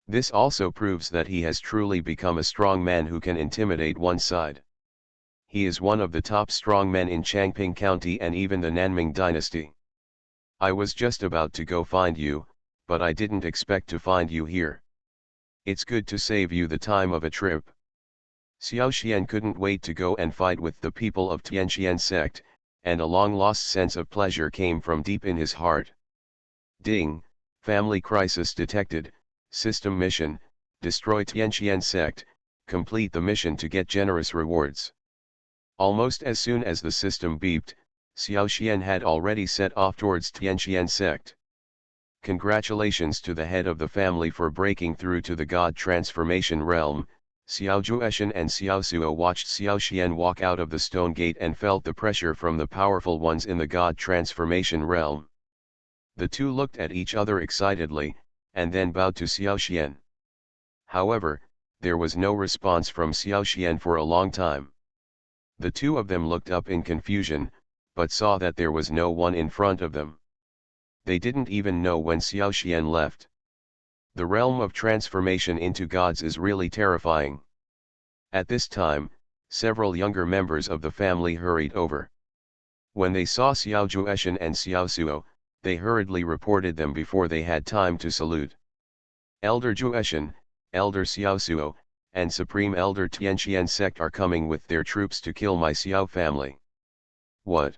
This also proves that he has truly become a strong man who can intimidate one side. He is one of the top strong men in Changping County and even the Nanming dynasty. I was just about to go find you, but I didn't expect to find you here. It's good to save you the time of a trip. Xiao Xian couldn't wait to go and fight with the people of Tianqian sect, and a long-lost sense of pleasure came from deep in his heart. Ding, family crisis detected, system mission, destroy Tianqian sect, complete the mission to get generous rewards. Almost as soon as the system beeped, Xiao Xian had already set off towards Tianqian sect. Congratulations to the head of the family for breaking through to the God transformation realm. Xiao Jueshan and Xiao Suo watched Xiao Xian walk out of the stone gate and felt the pressure from the powerful ones in the God transformation realm. The two looked at each other excitedly, and then bowed to Xiao Xian. However, there was no response from Xiao Xian for a long time. The two of them looked up in confusion, but saw that there was no one in front of them. They didn't even know when Xiao Xian left. The realm of transformation into gods is really terrifying. At this time, several younger members of the family hurried over. When they saw Xiao Jueshan and Xiao Suo, they hurriedly reported them before they had time to salute. Elder Jueshan, Elder Xiao Suo, and Supreme Elder Tianqian sect are coming with their troops to kill my Xiao family. What?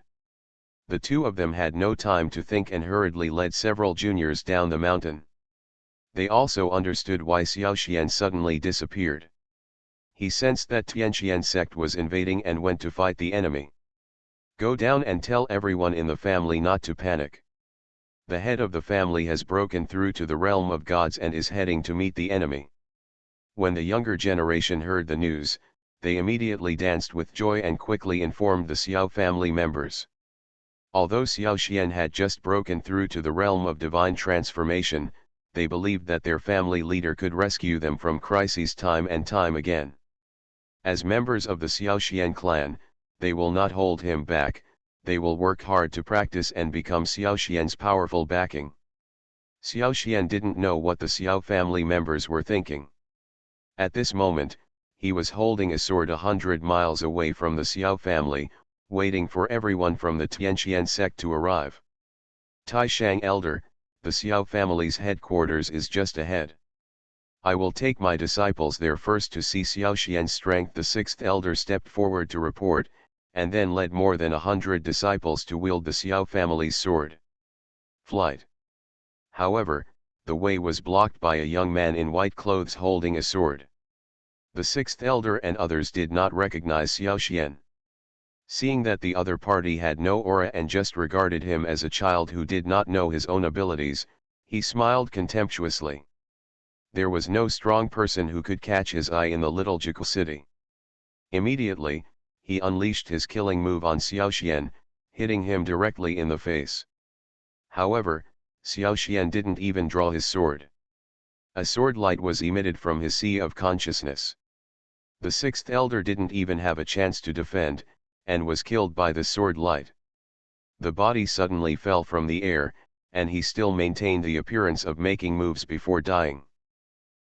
The two of them had no time to think and hurriedly led several juniors down the mountain. They also understood why Xiao Xian suddenly disappeared. He sensed that Tianqian sect was invading and went to fight the enemy. Go down and tell everyone in the family not to panic. The head of the family has broken through to the realm of gods and is heading to meet the enemy. When the younger generation heard the news, they immediately danced with joy and quickly informed the Xiao family members. Although Xiao Xian had just broken through to the realm of divine transformation, they believed that their family leader could rescue them from crises time and time again. As members of the Xiao Xian clan, they will not hold him back, they will work hard to practice and become Xiao Xian's powerful backing. Xiao Xian didn't know what the Xiao family members were thinking. At this moment, he was holding a sword 100 miles away from the Xiao family, waiting for everyone from the Tianqian sect to arrive. Taishang Elder, the Xiao family's headquarters is just ahead. I will take my disciples there first to see Xiao Xian's strength. The sixth elder stepped forward to report, and then led more than 100 disciples to wield the Xiao family's sword. Flight. However, the way was blocked by a young man in white clothes holding a sword. The sixth elder and others did not recognize Xiao Xian. Seeing that the other party had no aura and just regarded him as a child who did not know his own abilities, he smiled contemptuously. There was no strong person who could catch his eye in the little Jiku city. Immediately, he unleashed his killing move on Xiao Xian, hitting him directly in the face. However, Xiao Xian didn't even draw his sword. A sword light was emitted from his sea of consciousness. The sixth elder didn't even have a chance to defend, and was killed by the sword light. The body suddenly fell from the air, and he still maintained the appearance of making moves before dying.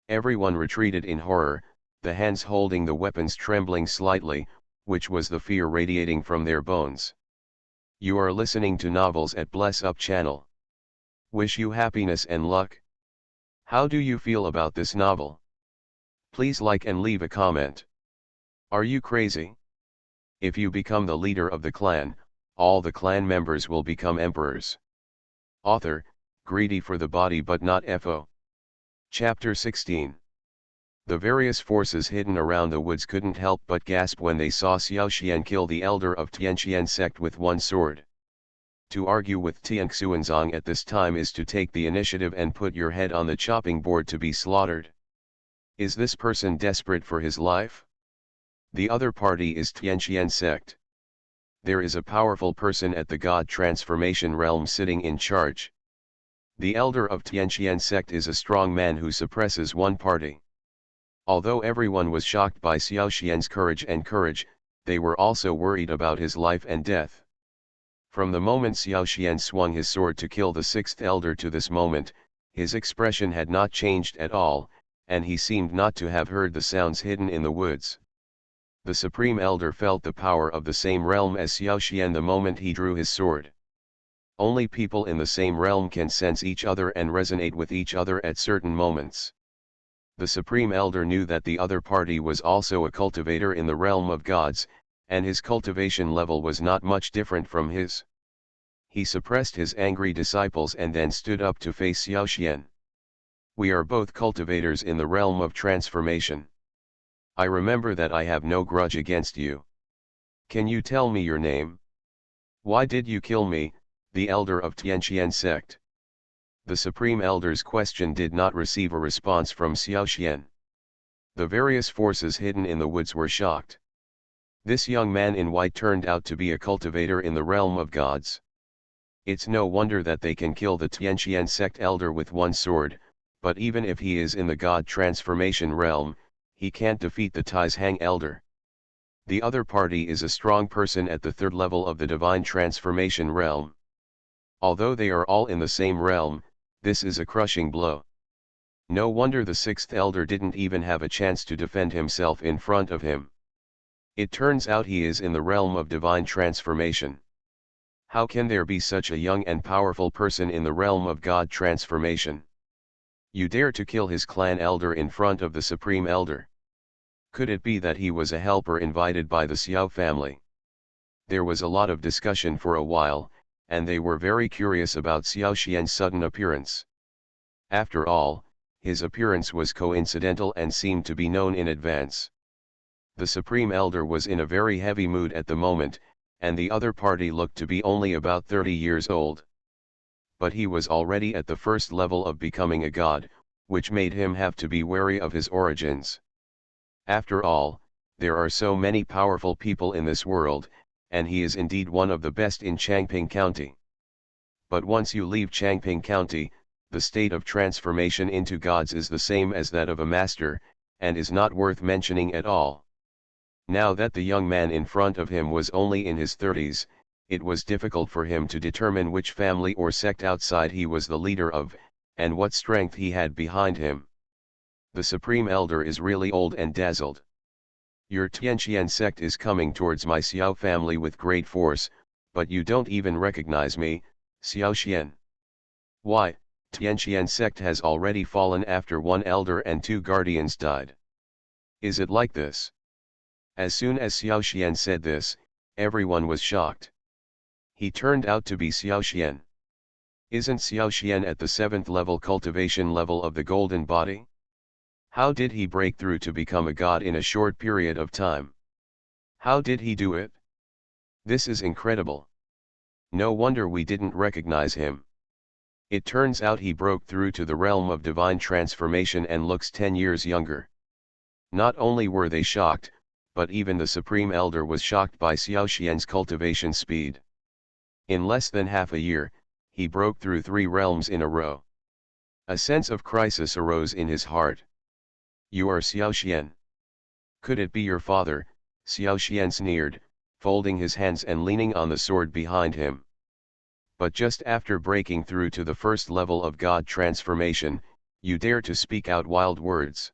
Everyone retreated in horror, the hands holding the weapons trembling slightly, which was the fear radiating from their bones. You are listening to Novels at Bless Up channel. Wish you happiness and luck. How do you feel about this novel? Please like and leave a comment. Are you crazy? If you become the leader of the clan, all the clan members will become emperors. Author, greedy for the body but not FO. Chapter 16. The various forces hidden around the woods couldn't help but gasp when they saw Xiao Xian kill the elder of Tianqian sect with one sword. To argue with Tian Xuanzong at this time is to take the initiative and put your head on the chopping board to be slaughtered. Is this person desperate for his life? The other party is Tianqian sect. There is a powerful person at the God transformation realm sitting in charge. The elder of Tianqian sect is a strong man who suppresses one party. Although everyone was shocked by Xiao Xian's courage, they were also worried about his life and death. From the moment Xiao Xian swung his sword to kill the sixth elder to this moment, his expression had not changed at all, and he seemed not to have heard the sounds hidden in the woods. The Supreme Elder felt the power of the same realm as Xiao Xian the moment he drew his sword. Only people in the same realm can sense each other and resonate with each other at certain moments. The Supreme Elder knew that the other party was also a cultivator in the realm of gods, and his cultivation level was not much different from his. He suppressed his angry disciples and then stood up to face Xiaoxian. We are both cultivators in the realm of transformation. I remember that I have no grudge against you. Can you tell me your name? Why did you kill me, the elder of Tianqian sect? The Supreme Elder's question did not receive a response from Xiaoxian. The various forces hidden in the woods were shocked. This young man in white turned out to be a cultivator in the realm of gods. It's no wonder that they can kill the Tianqian sect elder with one sword, but even if he is in the god transformation realm, he can't defeat the Taizhang elder. The other party is a strong person at the third level of the divine transformation realm. Although they are all in the same realm, this is a crushing blow. No wonder the sixth elder didn't even have a chance to defend himself in front of him. It turns out he is in the realm of divine transformation. How can there be such a young and powerful person in the realm of God transformation? You dare to kill his clan elder in front of the Supreme Elder. Could it be that he was a helper invited by the Xiao family? There was a lot of discussion for a while, and they were very curious about Xiaoxian's sudden appearance. After all, his appearance was coincidental and seemed to be known in advance. The Supreme Elder was in a very heavy mood at the moment, and the other party looked to be only about 30 years old. But he was already at the first level of becoming a god, which made him have to be wary of his origins. After all, there are so many powerful people in this world, and he is indeed one of the best in Changping County. But once you leave Changping County, the state of transformation into gods is the same as that of a master, and is not worth mentioning at all. Now that the young man in front of him was only in his 30s, it was difficult for him to determine which family or sect outside he was the leader of, and what strength he had behind him. The Supreme Elder is really old and dazzled. Your Tianqian sect is coming towards my Xiao family with great force, but you don't even recognize me, Xiaoxian. Why, Tianqian sect has already fallen after one elder and 2 guardians died. Is it like this? As soon as Xiaoxian said this, everyone was shocked. He turned out to be Xiaoxian. Isn't Xiaoxian at the 7th level cultivation level of the golden body? How did he break through to become a god in a short period of time? How did he do it? This is incredible. No wonder we didn't recognize him. It turns out he broke through to the realm of divine transformation and looks 10 years younger. Not only were they shocked, but even the Supreme Elder was shocked by Xiaoxian's cultivation speed. In less than half a year, he broke through 3 realms in a row. A sense of crisis arose in his heart. You are Xiaoxian. Could it be your father? Xiaoxian sneered, folding his hands and leaning on the sword behind him. But just after breaking through to the first level of God transformation, you dare to speak out wild words.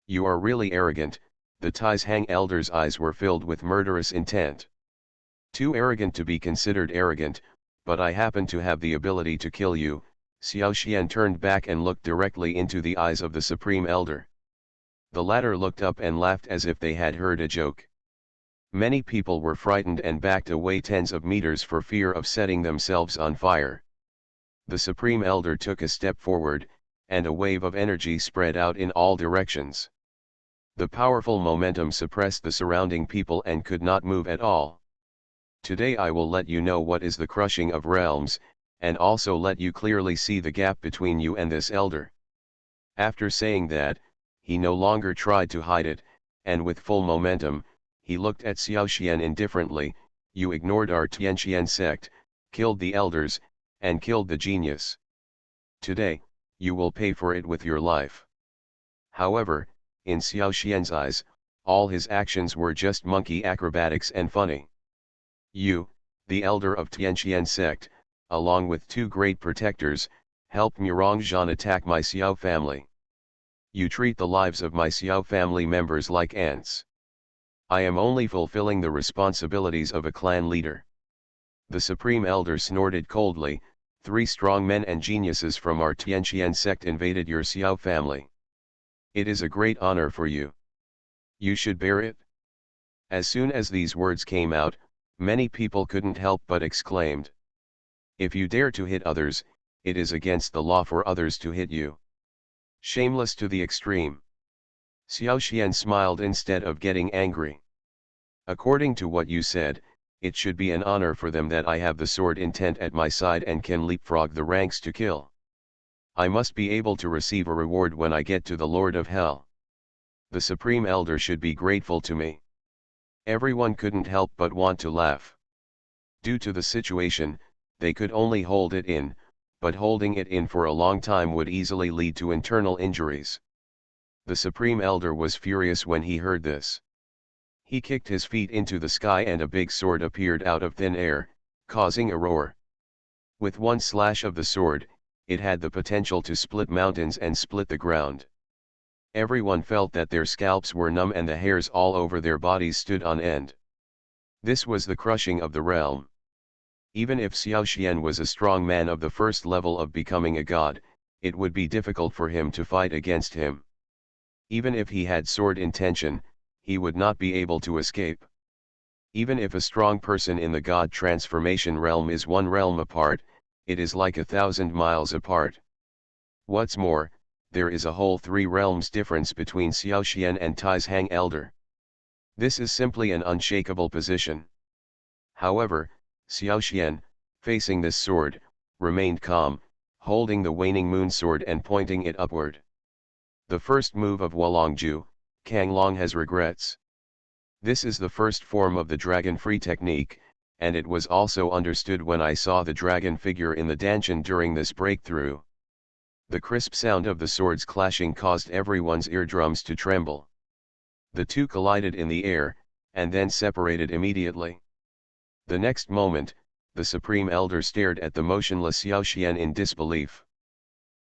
You are really arrogant. The Taizhang elder's eyes were filled with murderous intent. Too arrogant to be considered arrogant, but I happen to have the ability to kill you. Xiaoxian turned back and looked directly into the eyes of the Supreme Elder. The latter looked up and laughed as if they had heard a joke. Many people were frightened and backed away tens of meters for fear of setting themselves on fire. The Supreme Elder took a step forward, and a wave of energy spread out in all directions. The powerful momentum suppressed the surrounding people and could not move at all. Today I will let you know what is the crushing of realms, and also let you clearly see the gap between you and this elder. After saying that, he no longer tried to hide it, and with full momentum, he looked at Xiaoxian indifferently. You ignored our Tianqian sect, killed the elders, and killed the genius. Today, you will pay for it with your life. However, in Xiaoxian's eyes, all his actions were just monkey acrobatics and funny. You, the elder of Tianqian sect, along with 2 great protectors, helped Murongzhan attack my Xiao family. You treat the lives of my Xiao family members like ants. I am only fulfilling the responsibilities of a clan leader. The Supreme Elder snorted coldly. 3 strong men and geniuses from our Tianqian sect invaded your Xiao family. It is a great honor for you. You should bear it. As soon as these words came out, many people couldn't help but exclaimed. If you dare to hit others, it is against the law for others to hit you. Shameless to the extreme. Xiao Xian smiled instead of getting angry. According to what you said, it should be an honor for them that I have the sword intent at my side and can leapfrog the ranks to kill. I must be able to receive a reward when I get to the Lord of Hell. The Supreme Elder should be grateful to me. Everyone couldn't help but want to laugh. Due to the situation, they could only hold it in, but holding it in for a long time would easily lead to internal injuries. The Supreme Elder was furious when he heard this. He kicked his feet into the sky and a big sword appeared out of thin air, causing a roar. With one slash of the sword, it had the potential to split mountains and split the ground. Everyone felt that their scalps were numb and the hairs all over their bodies stood on end. This was the crushing of the realm. Even if Xiao Xian was a strong man of the first level of becoming a god, it would be difficult for him to fight against him. Even if he had sword intention, he would not be able to escape. Even if a strong person in the god transformation realm is one realm apart, it is like 1,000 miles apart. What's more, there is a whole 3 realms difference between Xiao Xian and Tai's Hang Elder. This is simply an unshakable position. However, Xiao Xian, facing this sword, remained calm, holding the waning moon sword and pointing it upward. The first move of Wolongju, Kang Long has regrets. This is the first form of the dragon-free technique, and it was also understood when I saw the dragon figure in the Danshan during this breakthrough. The crisp sound of the swords clashing caused everyone's eardrums to tremble. The two collided in the air, and then separated immediately. The next moment, the Supreme Elder stared at the motionless Xiao Xian in disbelief.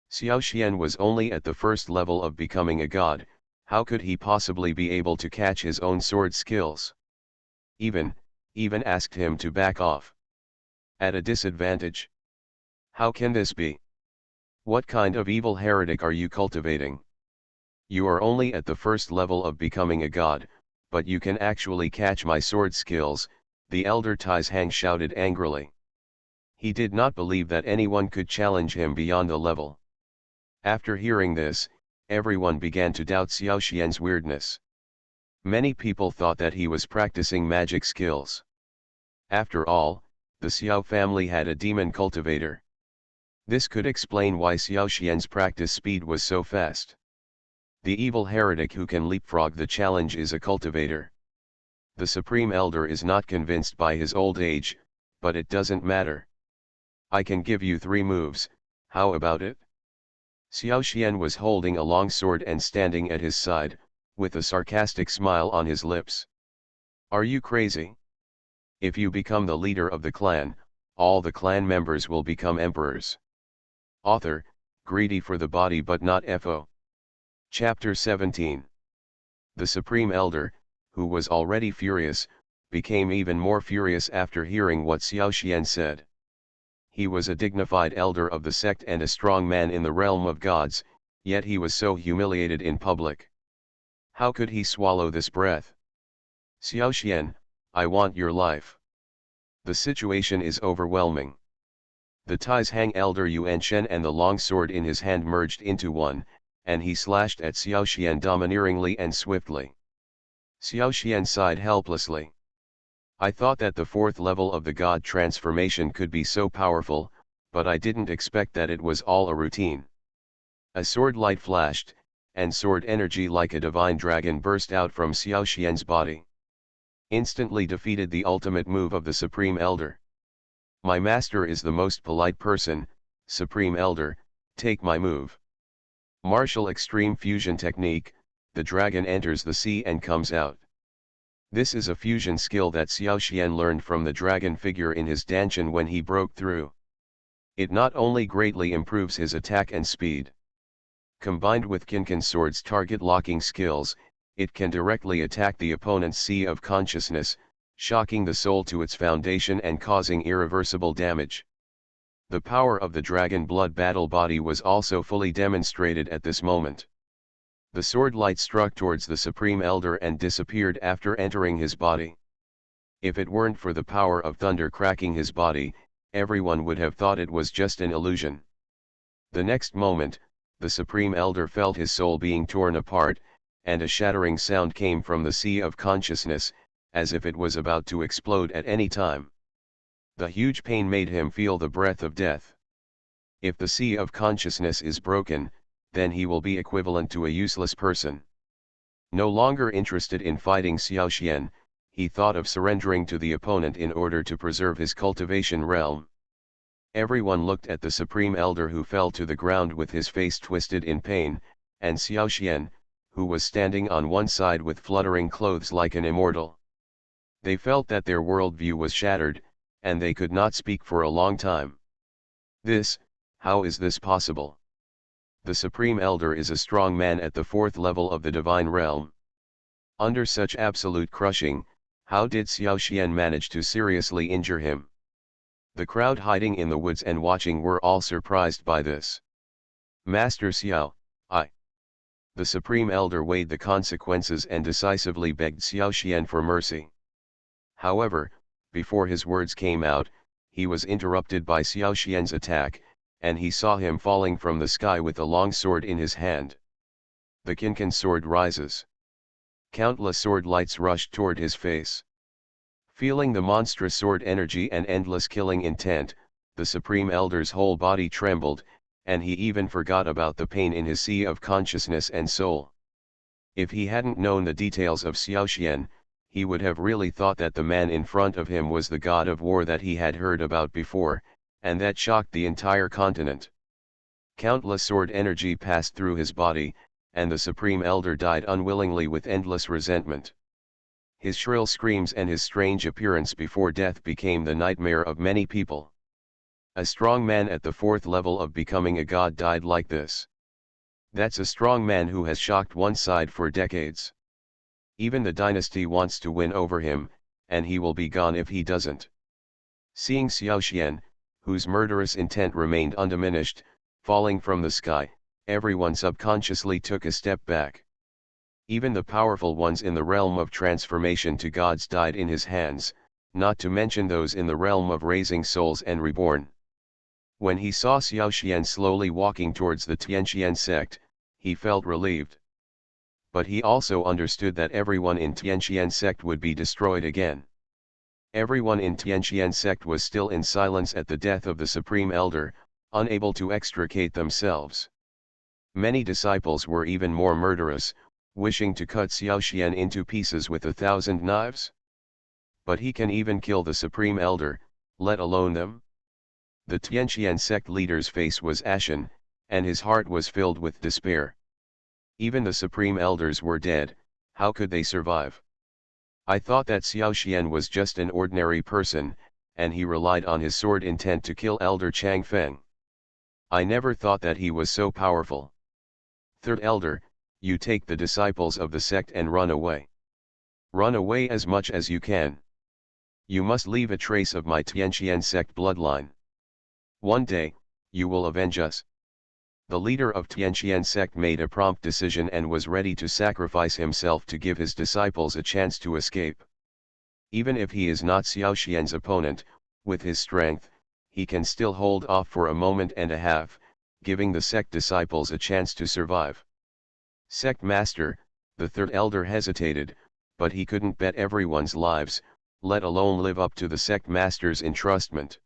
Xiao Xian was only at the first level of becoming a god, how could he possibly be able to catch his own sword skills? Even asked him to back off. At a disadvantage? How can this be? What kind of evil heretic are you cultivating? You are only at the first level of becoming a god, but you can actually catch my sword skills, the elder Tai's Hang shouted angrily. He did not believe that anyone could challenge him beyond the level. After hearing this, everyone began to doubt Xiao Xian's weirdness. Many people thought that he was practicing magic skills. After all, the Xiao family had a demon cultivator. This could explain why Xiao Xian's practice speed was so fast. The evil heretic who can leapfrog the challenge is a cultivator. The Supreme Elder is not convinced by his old age, but it doesn't matter. I can give you 3 moves, how about it? Xiao Xian was holding a long sword and standing at his side, with a sarcastic smile on his lips. Are you crazy? If you become the leader of the clan, all the clan members will become emperors. Author, greedy for the body but not FO. Chapter 17. The Supreme Elder, who was already furious, became even more furious after hearing what Xiao Xian said. He was a dignified elder of the sect and a strong man in the realm of gods, yet he was so humiliated in public. How could he swallow this breath? Xiao Xian, I want your life. The situation is overwhelming. The Tai's Hang Elder Yuan Shen and the long sword in his hand merged into one, and he slashed at Xiao Xian domineeringly and swiftly. Xiao Xian sighed helplessly. I thought that the 4th level of the god transformation could be so powerful, but I didn't expect that it was all a routine. A sword light flashed, and sword energy like a divine dragon burst out from Xiao Xian's body. Instantly defeated the ultimate move of the Supreme Elder. My master is the most polite person, Supreme Elder, take my move. Martial Extreme Fusion Technique, the dragon enters the sea and comes out. This is a fusion skill that Xiao Xian learned from the dragon figure in his Danshan when he broke through. It not only greatly improves his attack and speed. Combined with Kinkan Sword's target locking skills, it can directly attack the opponent's sea of consciousness, shocking the soul to its foundation and causing irreversible damage. The power of the dragon blood battle body was also fully demonstrated at this moment. The sword light struck towards the Supreme Elder and disappeared after entering his body. If it weren't for the power of thunder cracking his body, everyone would have thought it was just an illusion. The next moment, the Supreme Elder felt his soul being torn apart, and a shattering sound came from the sea of consciousness, as if it was about to explode at any time. The huge pain made him feel the breath of death. If the sea of consciousness is broken, then he will be equivalent to a useless person. No longer interested in fighting Xiao Xian, he thought of surrendering to the opponent in order to preserve his cultivation realm. Everyone looked at the Supreme Elder, who fell to the ground with his face twisted in pain, and Xiao Xian, who was standing on one side with fluttering clothes like an immortal. They felt that their worldview was shattered, and they could not speak for a long time. How is this possible? The Supreme Elder is a strong man at the fourth level of the divine realm. Under such absolute crushing, how did Xiao Xian manage to seriously injure him? The crowd hiding in the woods and watching were all surprised by this. Master Xiao, The Supreme Elder weighed the consequences and decisively begged Xiao Xian for mercy. However, before his words came out, he was interrupted by Xiao Xian's attack, and he saw him falling from the sky with a long sword in his hand. The Kinkan sword rises. Countless sword lights rushed toward his face. Feeling the monstrous sword energy and endless killing intent, the Supreme Elder's whole body trembled, and he even forgot about the pain in his sea of consciousness and soul. If he hadn't known the details of Xiao Xian, he would have really thought that the man in front of him was the god of war that he had heard about before, and that shocked the entire continent. Countless sword energy passed through his body, and the Supreme Elder died unwillingly with endless resentment. His shrill screams and his strange appearance before death became the nightmare of many people. A strong man at the fourth level of becoming a god died like this. That's a strong man who has shocked one side for decades. Even the dynasty wants to win over him, and he will be gone if he doesn't. Seeing Xiao Xian, whose murderous intent remained undiminished, falling from the sky, everyone subconsciously took a step back. Even the powerful ones in the realm of transformation to gods died in his hands, not to mention those in the realm of raising souls and reborn. When he saw Xiao Xian slowly walking towards the Tianqian sect, he felt relieved. But he also understood that everyone in Tianqian sect would be destroyed again. Everyone in Tianqian sect was still in silence at the death of the Supreme Elder, unable to extricate themselves. Many disciples were even more murderous, wishing to cut Xiao Xian into pieces with 1,000 knives. But he can even kill the Supreme Elder, let alone them? The Tianqian sect leader's face was ashen, and his heart was filled with despair. Even the Supreme Elders were dead, how could they survive? I thought that Xiao Xian was just an ordinary person, and he relied on his sword intent to kill Elder Chang Feng. I never thought that he was so powerful. Third Elder, you take the disciples of the sect and run away. Run away as much as you can. You must leave a trace of my Tianqian sect bloodline. One day, you will avenge us. The leader of Tianqian sect made a prompt decision and was ready to sacrifice himself to give his disciples a chance to escape. Even if he is not Xiao Xian's opponent, with his strength, he can still hold off for a moment and a half, giving the sect disciples a chance to survive. Sect Master, the third elder hesitated, but he couldn't bet everyone's lives, let alone live up to the sect master's entrustment.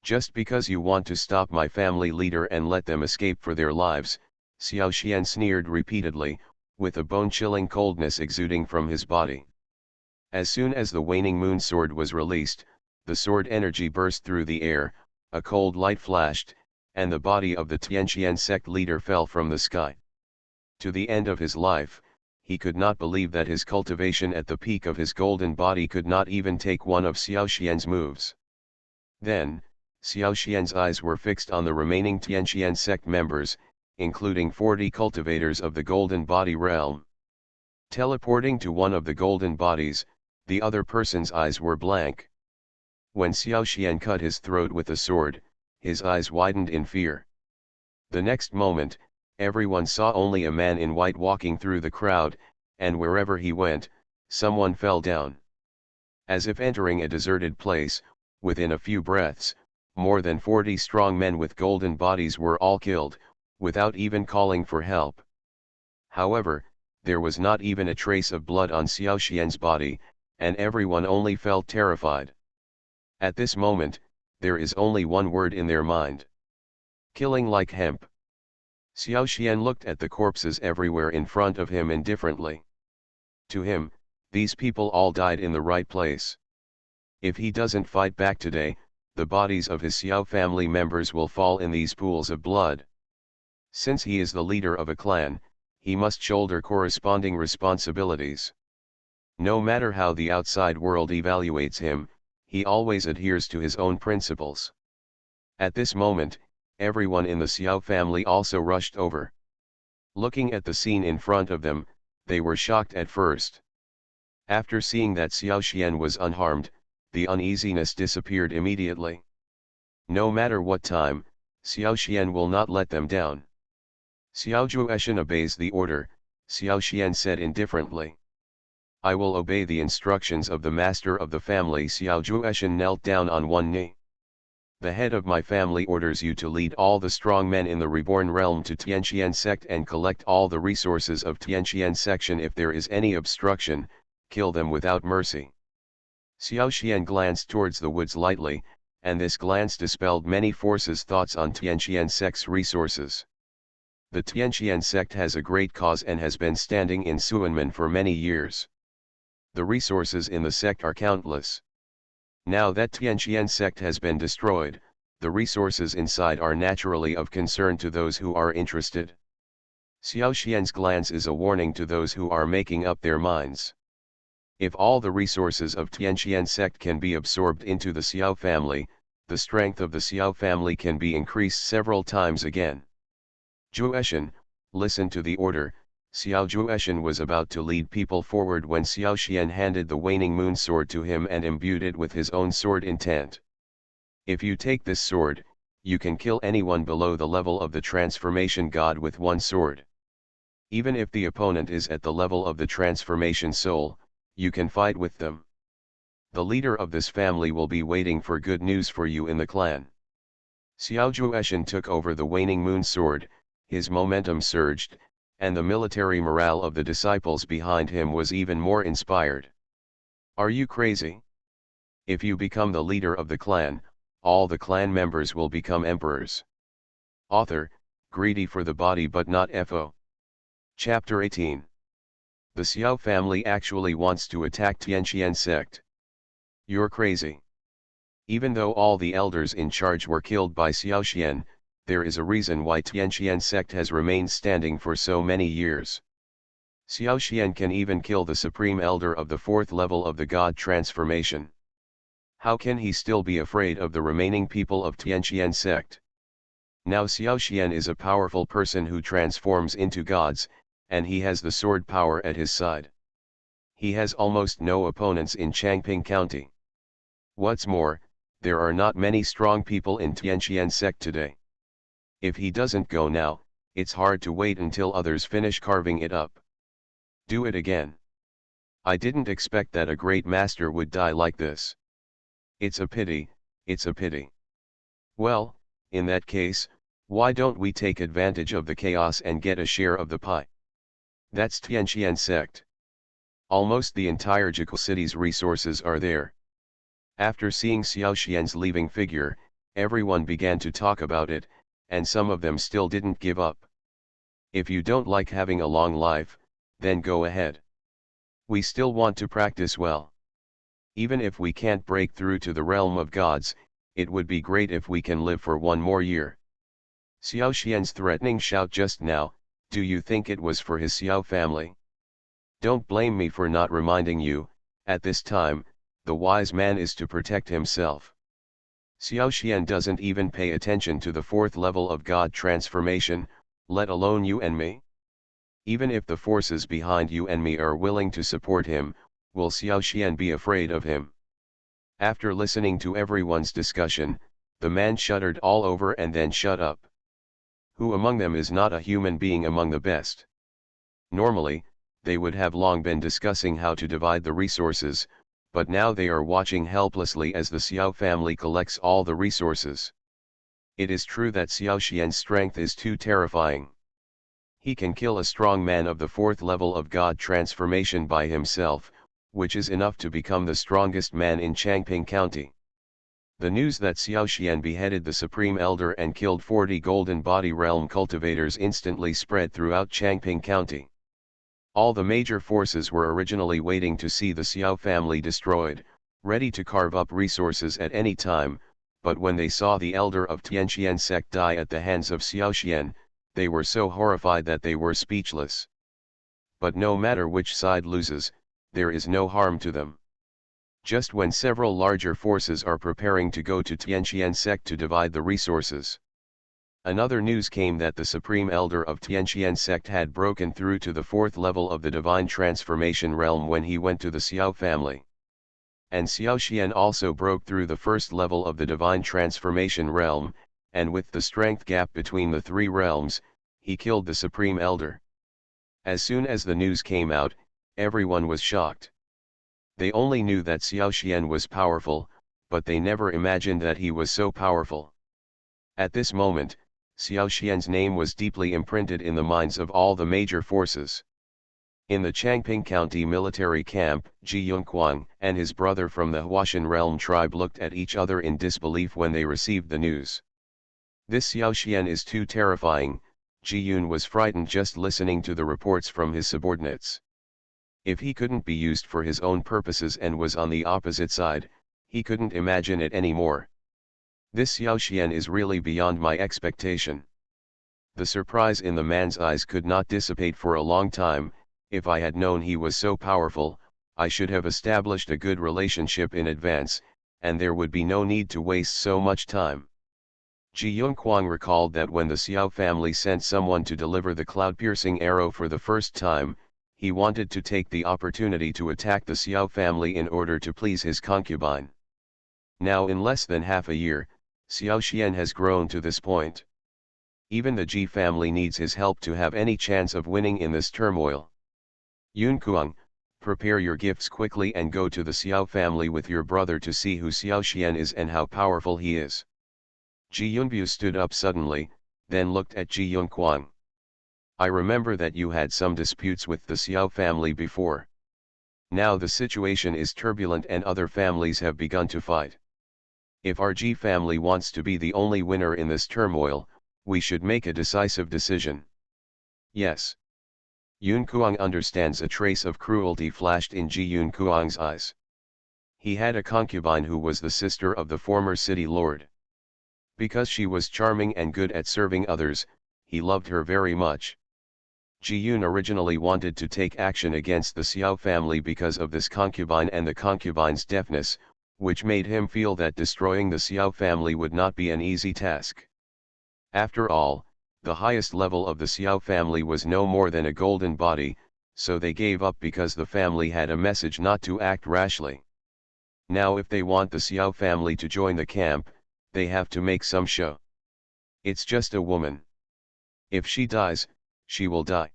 Just because you want to stop my family leader and let them escape for their lives, Xiao Xian sneered repeatedly, with a bone-chilling coldness exuding from his body. As soon as the waning moon sword was released, the sword energy burst through the air, a cold light flashed, and the body of the Tianqian sect leader fell from the sky. To the end of his life, he could not believe that his cultivation at the peak of his golden body could not even take one of Xiao Xian's moves. Then, Xiao Xian's eyes were fixed on the remaining Tianqian sect members, including 40 cultivators of the golden body realm. Teleporting to one of the golden bodies, the other person's eyes were blank. When Xiao Xian cut his throat with a sword, his eyes widened in fear. The next moment, everyone saw only a man in white walking through the crowd, and wherever he went, someone fell down. As if entering a deserted place, within a few breaths, more than 40 strong men with golden bodies were all killed, without even calling for help. However, there was not even a trace of blood on Xiao Xian's body, and everyone only felt terrified. At this moment, there is only one word in their mind: killing like hemp. Xiao Xian looked at the corpses everywhere in front of him indifferently. To him, these people all died in the right place. If he doesn't fight back today, the bodies of his Xiao family members will fall in these pools of blood. Since he is the leader of a clan, he must shoulder corresponding responsibilities. No matter how the outside world evaluates him, he always adheres to his own principles. At this moment, everyone in the Xiao family also rushed over. Looking at the scene in front of them, they were shocked at first. After seeing that Xiao Xian was unharmed, the uneasiness disappeared immediately. No matter what time, Xiao Xian will not let them down. Xiao Zhuoshan obeys the order, Xiao Xian said indifferently. I will obey the instructions of the master of the family. Xiao Zhuoshan knelt down on one knee. The head of my family orders you to lead all the strong men in the reborn realm to Tianqian sect and collect all the resources of Tianqian section. If there is any obstruction, kill them without mercy. Xiao Xian glanced towards the woods lightly, and this glance dispelled many forces' thoughts on Tianqian sect's resources. The Tianqian sect has a great cause and has been standing in Suanmen for many years. The resources in the sect are countless. Now that Tianqian sect has been destroyed, the resources inside are naturally of concern to those who are interested. Xiao Xian's glance is a warning to those who are making up their minds. If all the resources of Tianqian sect can be absorbed into the Xiao family, the strength of the Xiao family can be increased several times again. Zhuoshan, listen to the order. Xiao Zhuoshan was about to lead people forward when Xiao Xian handed the waning moon sword to him and imbued it with his own sword intent. If you take this sword, you can kill anyone below the level of the transformation god with one sword. Even if the opponent is at the level of the transformation soul, you can fight with them. The leader of this family will be waiting for good news for you in the clan. Xiao Zhuoshan took over the waning moon sword, his momentum surged, and the military morale of the disciples behind him was even more inspired. Are you crazy? If you become the leader of the clan, all the clan members will become emperors. Author, greedy for the body but not FO. Chapter 18. The Xiao family actually wants to attack Tianqian sect. You're crazy. Even though all the elders in charge were killed by Xiao Xian, there is a reason why Tianqian sect has remained standing for so many years. Xiao Xian can even kill the supreme elder of the fourth level of the god transformation. How can he still be afraid of the remaining people of Tianqian sect? Now Xiao Xian is a powerful person who transforms into gods, and he has the sword power at his side. He has almost no opponents in Changping County. What's more, there are not many strong people in Tianqian sect today. If he doesn't go now, it's hard to wait until others finish carving it up. Do it again. I didn't expect that a great master would die like this. It's a pity, it's a pity. Well, in that case, why don't we take advantage of the chaos and get a share of the pie? That's Tianqian sect. Almost the entire Jikou city's resources are there. After seeing Xiao Xian's leaving figure, everyone began to talk about it, and some of them still didn't give up. If you don't like having a long life, then go ahead. We still want to practice well. Even if we can't break through to the realm of gods, it would be great if we can live for one more year. Xiao Xian's threatening shout just now, do you think it was for his Xiao family? Don't blame me for not reminding you. At this time, the wise man is to protect himself. Xiao Xian doesn't even pay attention to the fourth level of God transformation, let alone you and me. Even if the forces behind you and me are willing to support him, will Xiao Xian be afraid of him? After listening to everyone's discussion, the man shuddered all over and then shut up. Who among them is not a human being among the best? Normally, they would have long been discussing how to divide the resources, but now they are watching helplessly as the Xiao family collects all the resources. It is true that Xiao Xian's strength is too terrifying. He can kill a strong man of the 4th level of God transformation by himself, which is enough to become the strongest man in Changping County. The news that Xiao Xian beheaded the Supreme Elder and killed 40 Golden Body Realm cultivators instantly spread throughout Changping County. All the major forces were originally waiting to see the Xiao family destroyed, ready to carve up resources at any time, but when they saw the elder of Tianxian sect die at the hands of Xiao Xian, they were so horrified that they were speechless. But no matter which side loses, there is no harm to them. Just when several larger forces are preparing to go to Tianxian sect to divide the resources, another news came that the Supreme Elder of Tianxian sect had broken through to the 4th level of the Divine Transformation Realm when he went to the Xiao family. And Xiao Xian also broke through the 1st level of the Divine Transformation Realm, and with the strength gap between the 3 realms, he killed the Supreme Elder. As soon as the news came out, everyone was shocked. They only knew that Xiao Xian was powerful, but they never imagined that he was so powerful. At this moment, Xiao Xian's name was deeply imprinted in the minds of all the major forces. In the Changping County military camp, Ji Yunquang and his brother from the Huashan realm tribe looked at each other in disbelief when they received the news. This Xiao Xian is too terrifying. Ji Yun was frightened just listening to the reports from his subordinates. If he couldn't be used for his own purposes and was on the opposite side, he couldn't imagine it anymore. This Xiao Xian is really beyond my expectation. The surprise in the man's eyes could not dissipate for a long time. If I had known he was so powerful, I should have established a good relationship in advance, and there would be no need to waste so much time. Ji Yunquang recalled that when the Xiao family sent someone to deliver the cloud-piercing arrow for the first time, he wanted to take the opportunity to attack the Xiao family in order to please his concubine. Now in less than half a year, Xiao Xian has grown to this point. Even the Ji family needs his help to have any chance of winning in this turmoil. Yunquang, prepare your gifts quickly and go to the Xiao family with your brother to see who Xiao Xian is and how powerful he is. Ji Yunbu stood up suddenly, then looked at Ji Yunquang. I remember that you had some disputes with the Xiao family before. Now the situation is turbulent and other families have begun to fight. If our Ji family wants to be the only winner in this turmoil, we should make a decisive decision. Yes. Yunquang understands. A trace of cruelty flashed in Ji Yunquang's eyes. He had a concubine who was the sister of the former city lord. Because she was charming and good at serving others, he loved her very much. Ji Yun originally wanted to take action against the Xiao family because of this concubine and the concubine's deafness, which made him feel that destroying the Xiao family would not be an easy task. After all, the highest level of the Xiao family was no more than a golden body, so they gave up because the family had a message not to act rashly. Now if they want the Xiao family to join the camp, they have to make some show. It's just a woman. If she dies, she will die.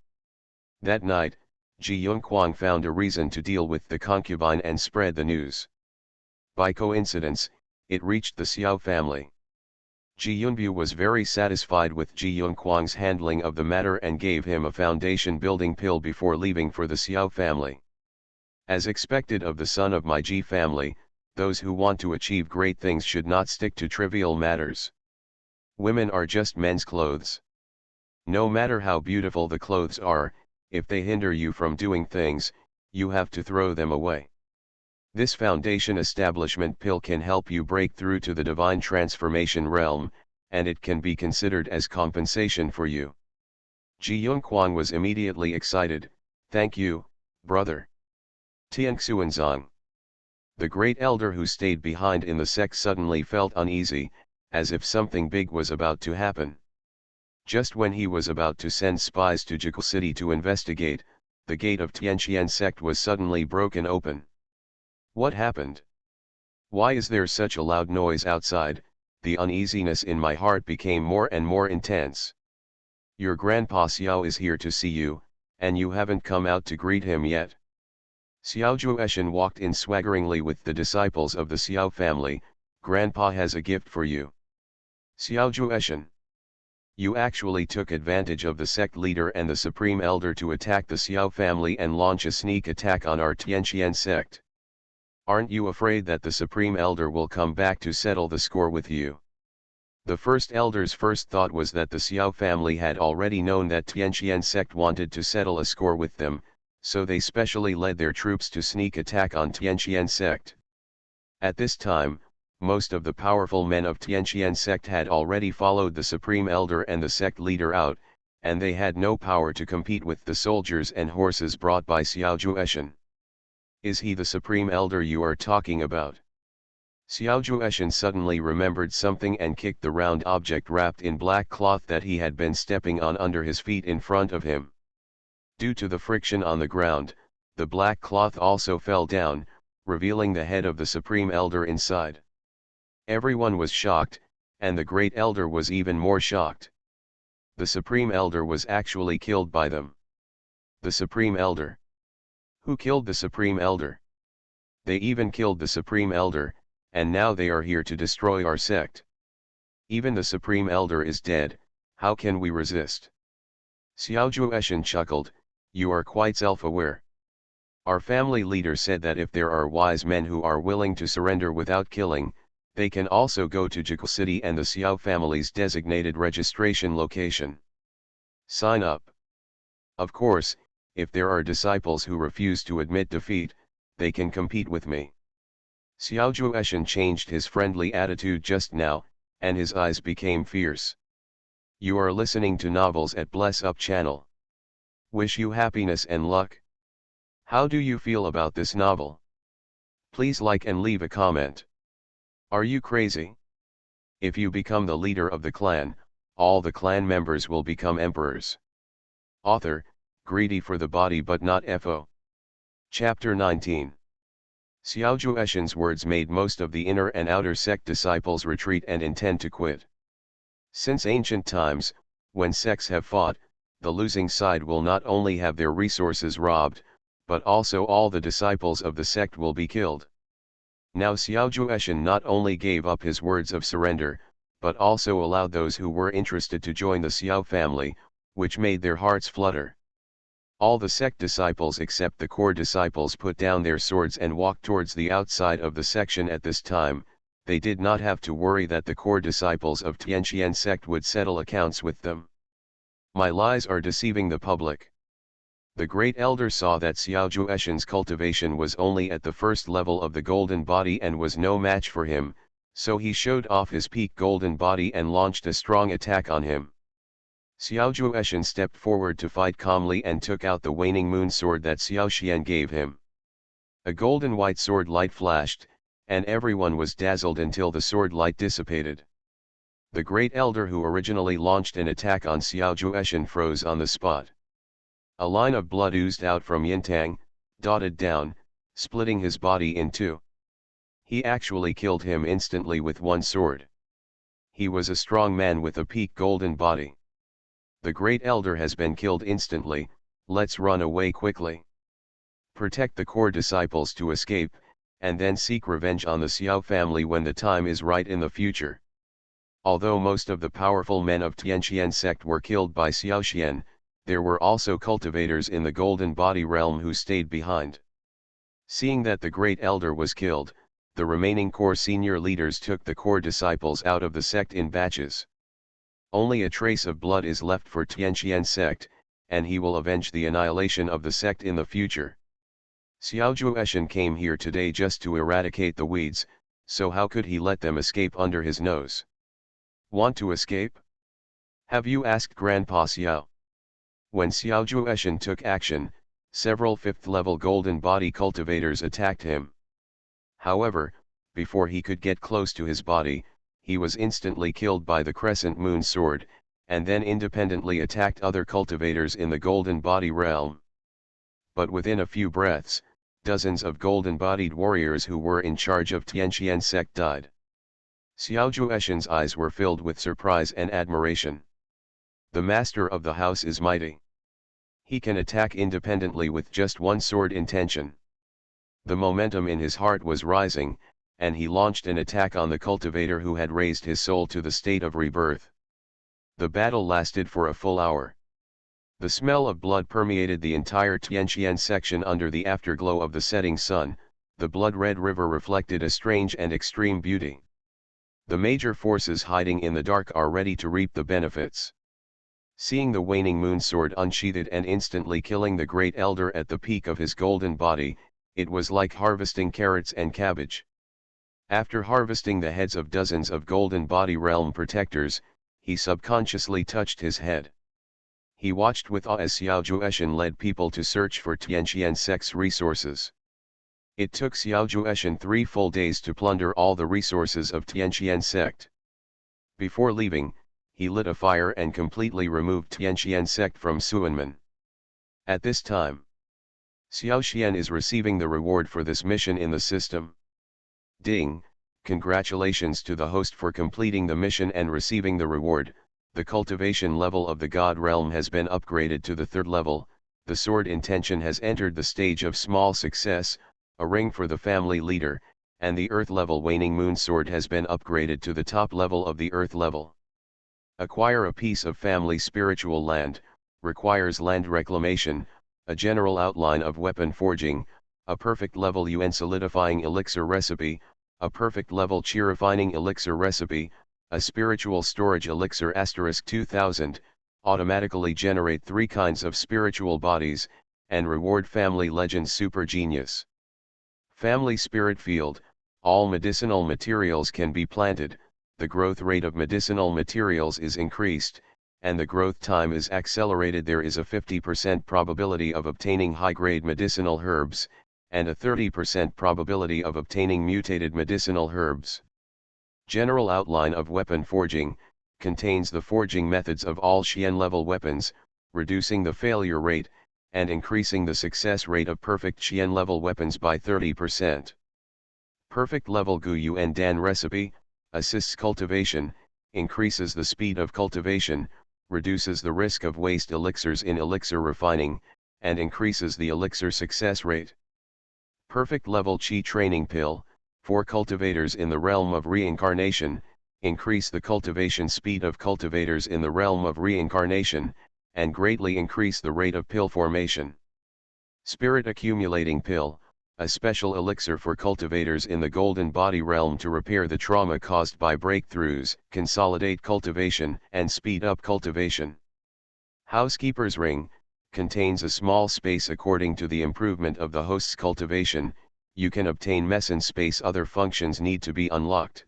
That night, Ji Yunquang found a reason to deal with the concubine and spread the news. By coincidence, it reached the Xiao family. Ji Yunbu was very satisfied with Ji Yunquang's handling of the matter and gave him a foundation-building pill before leaving for the Xiao family. As expected of the son of my Ji family, those who want to achieve great things should not stick to trivial matters. Women are just men's clothes. No matter how beautiful the clothes are, if they hinder you from doing things, you have to throw them away. This foundation establishment pill can help you break through to the divine transformation realm, and it can be considered as compensation for you. Ji Yunquang was immediately excited. Thank you, brother. Tianxuanzong. The great elder who stayed behind in the sect suddenly felt uneasy, as if something big was about to happen. Just when he was about to send spies to Jigal City to investigate, the gate of Tianxian sect was suddenly broken open. What happened? Why is there such a loud noise outside? The uneasiness in my heart became more and more intense. Your grandpa Xiao is here to see you, and you haven't come out to greet him yet. Xiao Jueshen walked in swaggeringly with the disciples of the Xiao family. Grandpa has a gift for you. Xiao Jueshen. You actually took advantage of the sect leader and the supreme elder to attack the Xiao family and launch a sneak attack on our Tianqian sect. Aren't you afraid that the supreme elder will come back to settle the score with you? The first elder's first thought was that the Xiao family had already known that Tianqian sect wanted to settle a score with them, so they specially led their troops to sneak attack on Tianqian sect. At this time, most of the powerful men of Tianqian sect had already followed the supreme elder and the sect leader out, and they had no power to compete with the soldiers and horses brought by Xiao Jueshen. Is he the supreme elder you are talking about? Xiao Jueshen suddenly remembered something and kicked the round object wrapped in black cloth that he had been stepping on under his feet in front of him. Due to the friction on the ground, the black cloth also fell down, revealing the head of the supreme elder inside. Everyone was shocked, and the great elder was even more shocked. The supreme elder was actually killed by them. The supreme elder. Who killed the supreme elder? They even killed the supreme elder, and now they are here to destroy our sect. Even the supreme elder is dead, how can we resist? Xiao Jueshen chuckled, you are quite self-aware. Our family leader said that if there are wise men who are willing to surrender without killing, they can also go to Jigu City and the Xiao family's designated registration location. Sign up. Of course, if there are disciples who refuse to admit defeat, they can compete with me. Xiao Jueshen changed his friendly attitude just now, and his eyes became fierce. You are listening to novels at Bless Up channel. Wish you happiness and luck. How do you feel about this novel? Please like and leave a comment. Are you crazy? If you become the leader of the clan, all the clan members will become emperors. Author, greedy for the body but not FO. Chapter 19. Xiao Jueshen's words made most of the inner and outer sect disciples retreat and intend to quit. Since ancient times, when sects have fought, the losing side will not only have their resources robbed, but also all the disciples of the sect will be killed. Now Xiao Jueshen not only gave up his words of surrender, but also allowed those who were interested to join the Xiao family, which made their hearts flutter. All the sect disciples except the core disciples put down their swords and walked towards the outside of the section. At this time, they did not have to worry that the core disciples of Tianqian sect would settle accounts with them. My lies are deceiving the public. The great elder saw that Xiao Jueshen's cultivation was only at the first level of the golden body and was no match for him, so he showed off his peak golden body and launched a strong attack on him. Xiao Jueshen stepped forward to fight calmly and took out the waning moon sword that Xiao Xian gave him. A golden white sword light flashed, and everyone was dazzled until the sword light dissipated. The great elder who originally launched an attack on Xiao Jueshen froze on the spot. A line of blood oozed out from Yintang, dotted down, splitting his body in two. He actually killed him instantly with one sword. He was a strong man with a peak golden body. The great elder has been killed instantly, let's run away quickly. Protect the core disciples to escape, and then seek revenge on the Xiao family when the time is right in the future. Although most of the powerful men of Tianqian sect were killed by Xiao Xian, there were also cultivators in the golden body realm who stayed behind. Seeing that the great elder was killed, the remaining core senior leaders took the core disciples out of the sect in batches. Only a trace of blood is left for Tianqian sect, and he will avenge the annihilation of the sect in the future. Xiao Jueshen came here today just to eradicate the weeds, so how could he let them escape under his nose? Want to escape? Have you asked Grandpa Xiao? When Xiao Jueshen took action, several 5th-level golden body cultivators attacked him. However, before he could get close to his body, he was instantly killed by the crescent moon sword, and then independently attacked other cultivators in the golden body realm. But within a few breaths, dozens of golden-bodied warriors who were in charge of Tianqian sect died. Xiao Jueshen's eyes were filled with surprise and admiration. The master of the house is mighty. He can attack independently with just one sword intention. The momentum in his heart was rising, and he launched an attack on the cultivator who had raised his soul to the state of rebirth. The battle lasted for a full hour. The smell of blood permeated the entire Tianqian section under the afterglow of the setting sun. The blood-red river reflected a strange and extreme beauty. The major forces hiding in the dark are ready to reap the benefits. Seeing the waning moon sword unsheathed and instantly killing the great elder at the peak of his golden body, it was like harvesting carrots and cabbage. After harvesting the heads of dozens of golden body realm protectors, he subconsciously touched his head. He watched with awe as Xiao Jueshan led people to search for Tianqian sect's resources. It took Xiao Jueshan 3 full days to plunder all the resources of Tianqian sect. Before leaving, he lit a fire and completely removed Tianqian sect from Suanmen. At this time, Xiao Xian is receiving the reward for this mission in the system. Ding, congratulations to the host for completing the mission and receiving the reward. The cultivation level of the God realm has been upgraded to the 3rd level, the sword intention has entered the stage of small success, a ring for the family leader, and the earth level waning moon sword has been upgraded to the top level of the earth level. Acquire a piece of family spiritual land, requires land reclamation, a general outline of weapon forging, a perfect level UN solidifying elixir recipe, a perfect level chi refining elixir recipe, a spiritual storage elixir * 2000, automatically generate 3 kinds of spiritual bodies, and reward family legend super genius. Family spirit field, all medicinal materials can be planted, the growth rate of medicinal materials is increased, and the growth time is accelerated. There is a 50% probability of obtaining high-grade medicinal herbs, and a 30% probability of obtaining mutated medicinal herbs. General outline of weapon forging, contains the forging methods of all Xian level weapons, reducing the failure rate, and increasing the success rate of perfect Xian level weapons by 30%. Perfect level Gu Yuan Dan recipe, assists cultivation, increases the speed of cultivation, reduces the risk of waste elixirs in elixir refining, and increases the elixir success rate. Perfect level Qi training pill, for cultivators in the realm of reincarnation, increase the cultivation speed of cultivators in the realm of reincarnation, and greatly increase the rate of pill formation. Spirit accumulating pill, a special elixir for cultivators in the golden body realm to repair the trauma caused by breakthroughs, consolidate cultivation, and speed up cultivation. Housekeeper's ring, contains a small space according to the improvement of the host's cultivation. You can obtain meson space. Other functions need to be unlocked.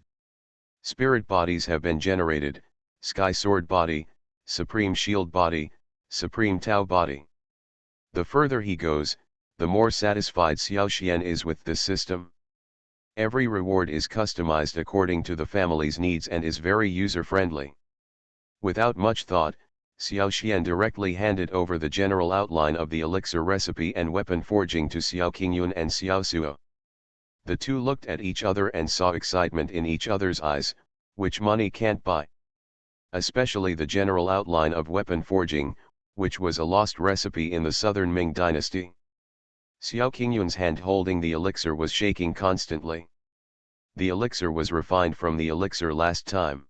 Spirit bodies have been generated, Sky Sword body, Supreme Shield body, Supreme Tao body. The further he goes, the more satisfied Xiao Xian is with this system. Every reward is customized according to the family's needs and is very user-friendly. Without much thought, Xiao Xian directly handed over the general outline of the elixir recipe and weapon forging to Xiao Qingyun and Xiao Suo. The two looked at each other and saw excitement in each other's eyes, which money can't buy. Especially the general outline of weapon forging, which was a lost recipe in the southern Ming dynasty. Xiao Qingyun's hand holding the elixir was shaking constantly. The elixir was refined from the elixir last time.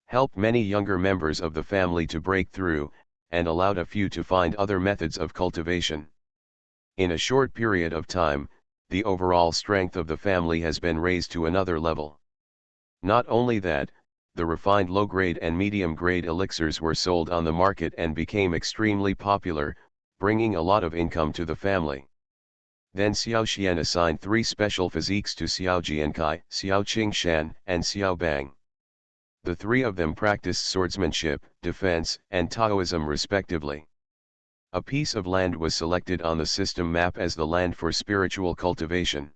Helped many younger members of the family to break through, and allowed a few to find other methods of cultivation. In a short period of time, the overall strength of the family has been raised to another level. Not only that, the refined low-grade and medium-grade elixirs were sold on the market and became extremely popular, bringing a lot of income to the family. Then Xiao Xian assigned 3 special physiques to Xiao Jiankai, Xiao Qingshan, and Xiao Bang. The 3 of them practiced swordsmanship, defense, and Taoism respectively. A piece of land was selected on the system map as the land for spiritual cultivation,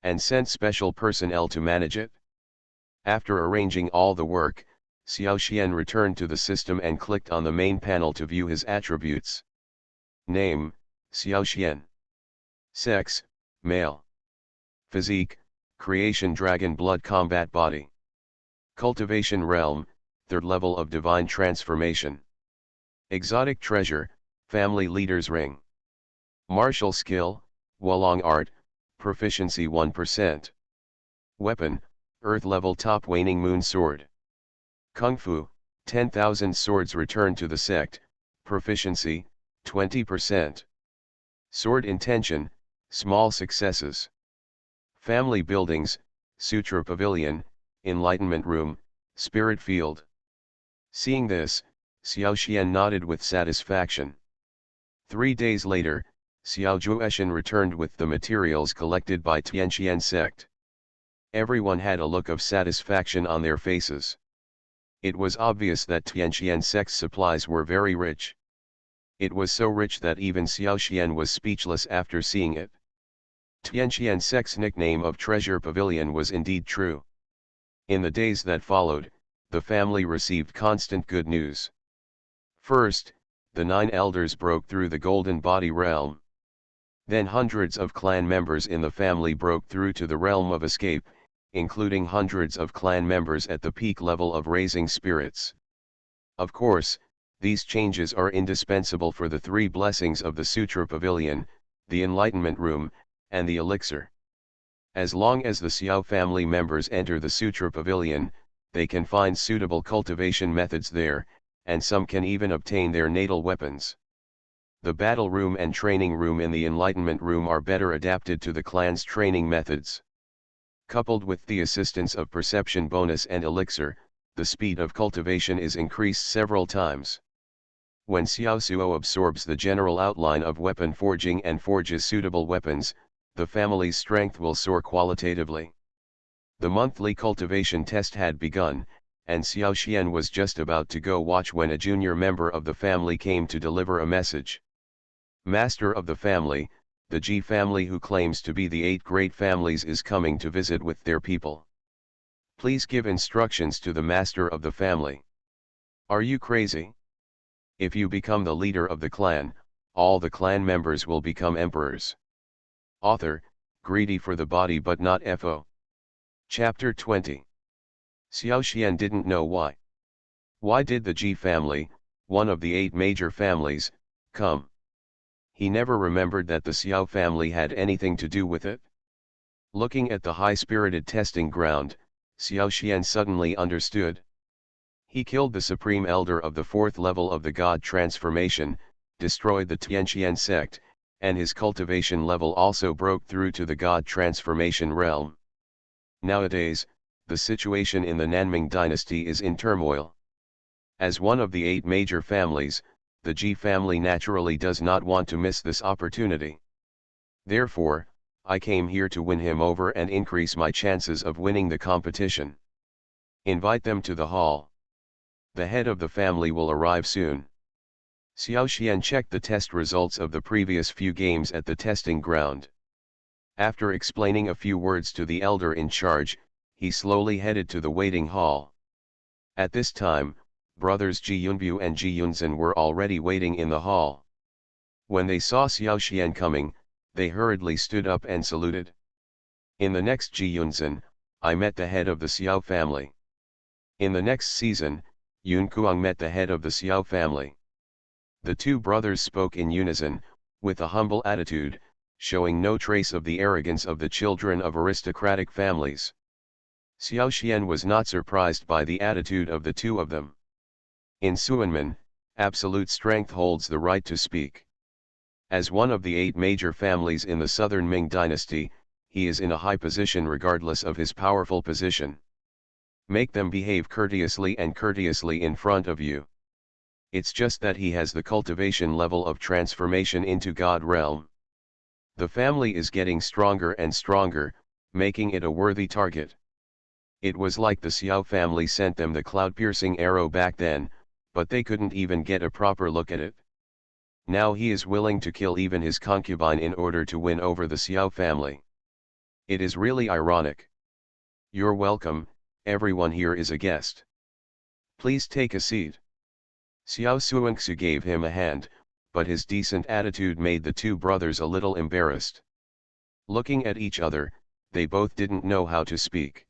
and sent special personnel to manage it. After arranging all the work, Xiao Xian returned to the system and clicked on the main panel to view his attributes. Name, Xiao Xian. Sex, male. Physique, creation dragon blood combat body. Cultivation realm, 3rd level of divine transformation. Exotic treasure, family leader's ring. Martial skill, Wulong art, proficiency 1%. Weapon, earth level top waning moon sword. Kung Fu, 10,000 swords return to the sect, proficiency, 20%. Sword intention, small successes. Family buildings, Sutra Pavilion, Enlightenment Room, Spirit Field. Seeing this, Xiao Xian nodded with satisfaction. 3 days later, Xiao Jueshan returned with the materials collected by Tianqian sect. Everyone had a look of satisfaction on their faces. It was obvious that Tianqian sect's supplies were very rich. It was so rich that even Xiao Xian was speechless after seeing it. Tianqian sect's nickname of Treasure Pavilion was indeed true. In the days that followed, the family received constant good news. First, the 9 elders broke through the Golden Body realm. Then hundreds of clan members in the family broke through to the realm of escape, including hundreds of clan members at the peak level of raising spirits. Of course, these changes are indispensable for the 3 blessings of the Sutra Pavilion, the Enlightenment Room, and the Elixir. As long as the Xiao family members enter the Sutra Pavilion, they can find suitable cultivation methods there, and some can even obtain their natal weapons. The battle room and training room in the Enlightenment Room are better adapted to the clan's training methods. Coupled with the assistance of perception bonus and elixir, the speed of cultivation is increased several times. When Xiao Suo absorbs the general outline of weapon forging and forges suitable weapons, the family's strength will soar qualitatively. The monthly cultivation test had begun, and Xiao Xian was just about to go watch when a junior member of the family came to deliver a message. Master of the family, the Ji family who claims to be the 8 great families is coming to visit with their people. Please give instructions to the master of the family. Are you crazy? If you become the leader of the clan, all the clan members will become emperors. Author, greedy for the body but not FO. Chapter 20. Xiao Xian didn't know why. Why did the Ji family, one of the 8 major families, come? He never remembered that the Xiao family had anything to do with it. Looking at the high-spirited testing ground, Xiao Xian suddenly understood. He killed the supreme elder of the 4th level of the God transformation, destroyed the Tianqian sect, and his cultivation level also broke through to the God transformation realm. Nowadays, the situation in the Nanming dynasty is in turmoil. As one of the 8 major families, the Ji family naturally does not want to miss this opportunity. Therefore, I came here to win him over and increase my chances of winning the competition. Invite them to the hall. The head of the family will arrive soon. Xiao Xian checked the test results of the previous few games at the testing ground. After explaining a few words to the elder in charge, he slowly headed to the waiting hall. At this time, brothers Ji Yunbu and Ji Yunzhen were already waiting in the hall. When they saw Xiao Xian coming, they hurriedly stood up and saluted. In the next Ji Yunzhen, I met the head of the Xiao family. In the next season, Yun Kuang met the head of the Xiao family. The 2 brothers spoke in unison, with a humble attitude, showing no trace of the arrogance of the children of aristocratic families. Xiao Xian was not surprised by the attitude of the 2 of them. In Suanmen, absolute strength holds the right to speak. As one of the 8 major families in the southern Ming dynasty, he is in a high position regardless of his powerful position. Make them behave courteously and courteously in front of you. It's just that he has the cultivation level of transformation into God realm. The family is getting stronger and stronger, making it a worthy target. It was like the Xiao family sent them the cloud-piercing arrow back then, but they couldn't even get a proper look at it. Now he is willing to kill even his concubine in order to win over the Xiao family. It is really ironic. You're welcome, everyone here is a guest. Please take a seat. Xiao Suangsu gave him a hand, but his decent attitude made the 2 brothers a little embarrassed. Looking at each other, they both didn't know how to speak.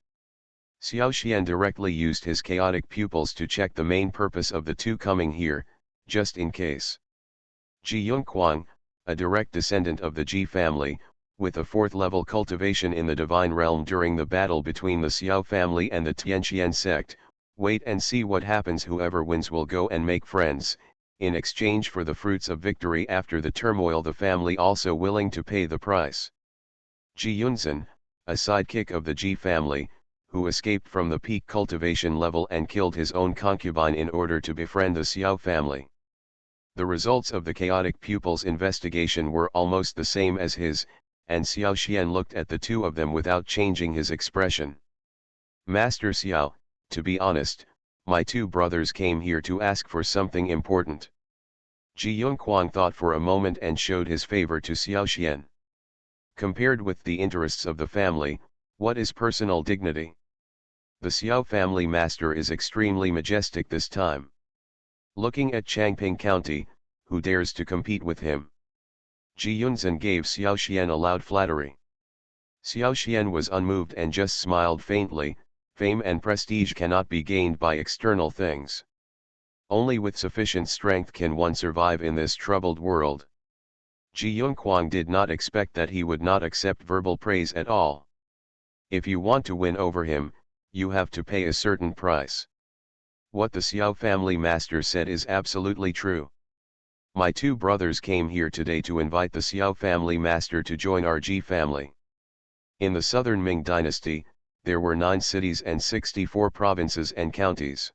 Xiao Xian directly used his chaotic pupils to check the main purpose of the 2 coming here, just in case. Ji Yunquang, a direct descendant of the Ji family, with a 4th level cultivation in the divine realm during the battle between the Xiao family and the Tianqian sect. Wait and see what happens. Whoever wins will go and make friends, in exchange for the fruits of victory after the turmoil, the family also willing to pay the price. Ji Yunzhen, a sidekick of the Ji family, who escaped from the peak cultivation level and killed his own concubine in order to befriend the Xiao family. The results of the chaotic pupil's investigation were almost the same as his, and Xiao Xian looked at the two of them without changing his expression. Master Xiao, to be honest, my two brothers came here to ask for something important. Ji Yunquang thought for a moment and showed his favor to Xiao Xian. Compared with the interests of the family, what is personal dignity? The Xiao family master is extremely majestic this time. Looking at Changping County, who dares to compete with him? Ji Yunzhen gave Xiao Xian a loud flattery. Xiao Xian was unmoved and just smiled faintly. Fame and prestige cannot be gained by external things. Only with sufficient strength can one survive in this troubled world. Ji Yunquang did not expect that he would not accept verbal praise at all. If you want to win over him, you have to pay a certain price. What the Xiao family master said is absolutely true. My two brothers came here today to invite the Xiao family master to join our Ji family. In the southern Ming dynasty, there were 9 cities and 64 provinces and counties.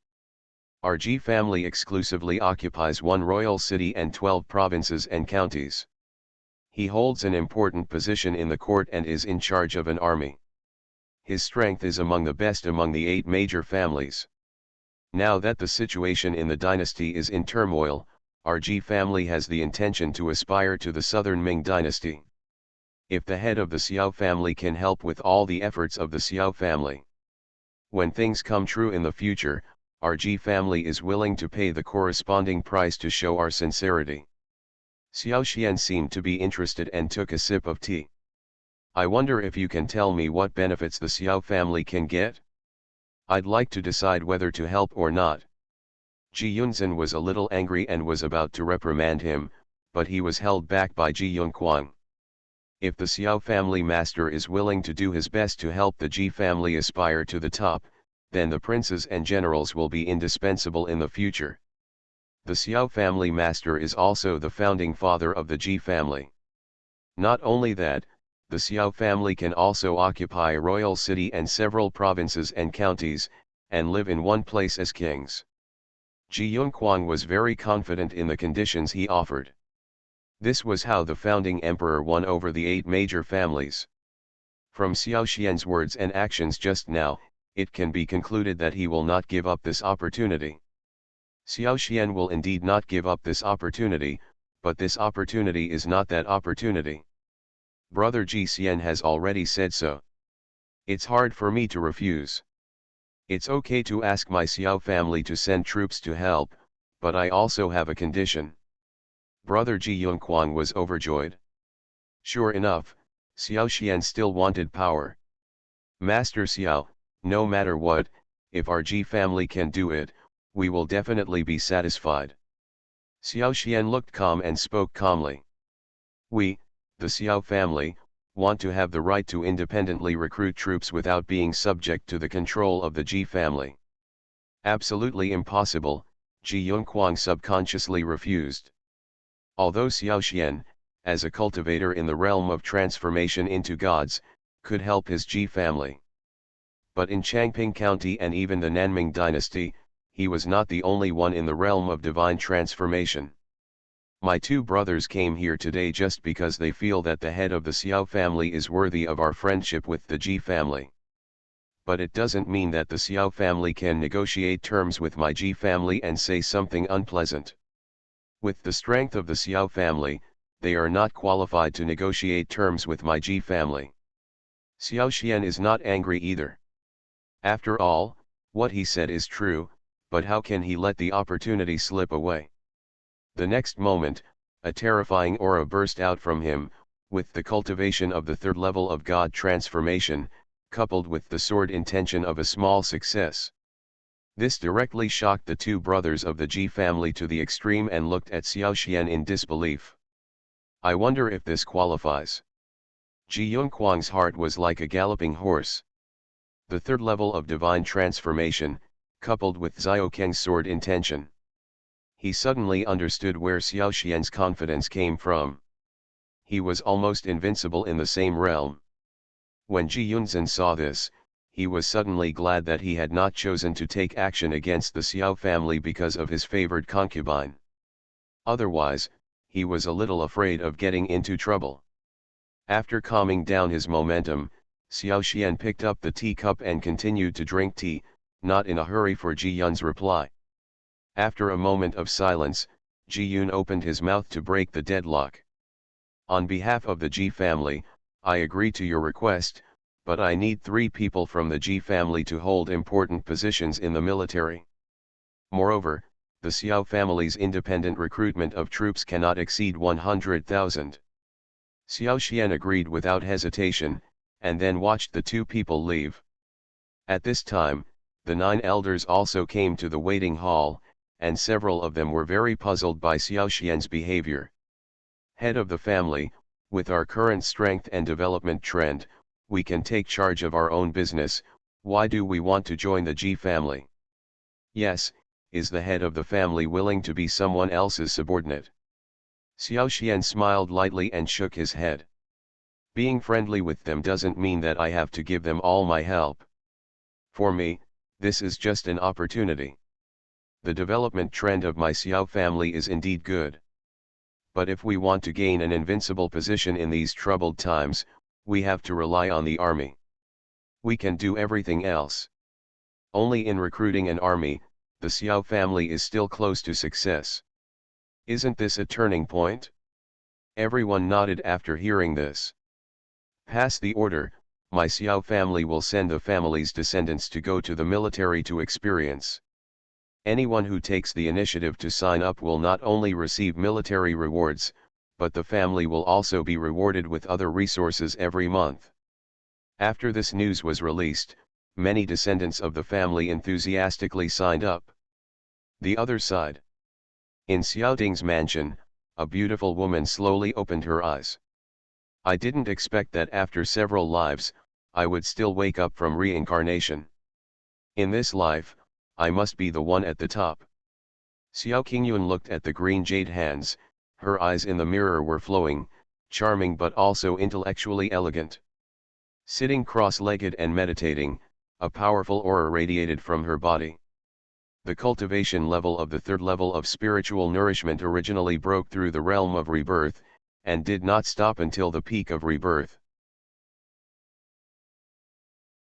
Our Ji family exclusively occupies 1 royal city and 12 provinces and counties. He holds an important position in the court and is in charge of an army. His strength is among the best among the 8 major families. Now that the situation in the dynasty is in turmoil, our Ji family has the intention to aspire to the southern Ming dynasty. If the head of the Xiao family can help with all the efforts of the Xiao family, when things come true in the future, our Ji family is willing to pay the corresponding price to show our sincerity. Xiao Xian seemed to be interested and took a sip of tea. I wonder if you can tell me what benefits the Xiao family can get? I'd like to decide whether to help or not. Ji Yunzhen was a little angry and was about to reprimand him, but he was held back by Ji Yunquang. If the Xiao family master is willing to do his best to help the Ji family aspire to the top, then the princes and generals will be indispensable in the future. The Xiao family master is also the founding father of the Ji family. Not only that, the Xiao family can also occupy a royal city and several provinces and counties, and live in one place as kings. Ji Yunquang was very confident in the conditions he offered. This was how the founding emperor won over the 8 major families. From Xiao Xian's words and actions just now, it can be concluded that he will not give up this opportunity. Xiao Xian will indeed not give up this opportunity, but this opportunity is not that opportunity. Brother Ji Xian has already said so. It's hard for me to refuse. It's okay to ask my Xiao family to send troops to help, but I also have a condition. Brother Ji Yunquang was overjoyed. Sure enough, Xiao Xian still wanted power. Master Xiao, no matter what, if our Ji family can do it, we will definitely be satisfied. Xiao Xian looked calm and spoke calmly. We, the Xiao family, want to have the right to independently recruit troops without being subject to the control of the Ji family. Absolutely impossible, Ji Yunquang subconsciously refused. Although Xiao Xian, as a cultivator in the realm of transformation into gods, could help his Ji family. But in Changping County and even the Nanming dynasty, he was not the only one in the realm of divine transformation. My two brothers came here today just because they feel that the head of the Xiao family is worthy of our friendship with the Ji family. But it doesn't mean that the Xiao family can negotiate terms with my Ji family and say something unpleasant. With the strength of the Xiao family, they are not qualified to negotiate terms with my Ji family. Xiao Xian is not angry either. After all, what he said is true, but how can he let the opportunity slip away? The next moment, a terrifying aura burst out from him, with the cultivation of the 3rd level of God transformation, coupled with the sword intention of a small success. This directly shocked the two brothers of the Ji family to the extreme and looked at Xiao Xian in disbelief. I wonder if this qualifies. Ji Yunquang's heart was like a galloping horse. The third level of divine transformation, coupled with Xiao Keng's sword intention. He suddenly understood where Xiao Xian's confidence came from. He was almost invincible in the same realm. When Ji Yunzhen saw this, he was suddenly glad that he had not chosen to take action against the Xiao family because of his favored concubine. Otherwise, he was a little afraid of getting into trouble. After calming down his momentum, Xiao Xian picked up the teacup and continued to drink tea, not in a hurry for Ji Yun's reply. After a moment of silence, Ji Yun opened his mouth to break the deadlock. On behalf of the Ji family, I agree to your request, but I need 3 people from the Ji family to hold important positions in the military. Moreover, the Xiao family's independent recruitment of troops cannot exceed 100,000. Xiao Xian agreed without hesitation, and then watched the 2 people leave. At this time, the 9 elders also came to the waiting hall, and several of them were very puzzled by Xiao Xian's behavior. Head of the family, with our current strength and development trend, we can take charge of our own business. Why do we want to join the Ji family? Yes, is the head of the family willing to be someone else's subordinate? Xiao Xian smiled lightly and shook his head. Being friendly with them doesn't mean that I have to give them all my help. For me, this is just an opportunity. The development trend of my Xiao family is indeed good. But if we want to gain an invincible position in these troubled times, we have to rely on the army. We can do everything else. Only in recruiting an army, the Xiao family is still close to success. Isn't this a turning point? Everyone nodded after hearing this. Pass the order, my Xiao family will send the family's descendants to go to the military to experience. Anyone who takes the initiative to sign up will not only receive military rewards, but the family will also be rewarded with other resources every month. After this news was released, many descendants of the family enthusiastically signed up. The other side. In Xiaoting's mansion, a beautiful woman slowly opened her eyes. I didn't expect that after several lives, I would still wake up from reincarnation. In this life, I must be the one at the top. Xiao Qingyun looked at the green jade hands. Her eyes in the mirror were flowing, charming but also intellectually elegant. Sitting cross-legged and meditating, a powerful aura radiated from her body. The cultivation level of the 3rd level of spiritual nourishment originally broke through the realm of rebirth, and did not stop until the peak of rebirth.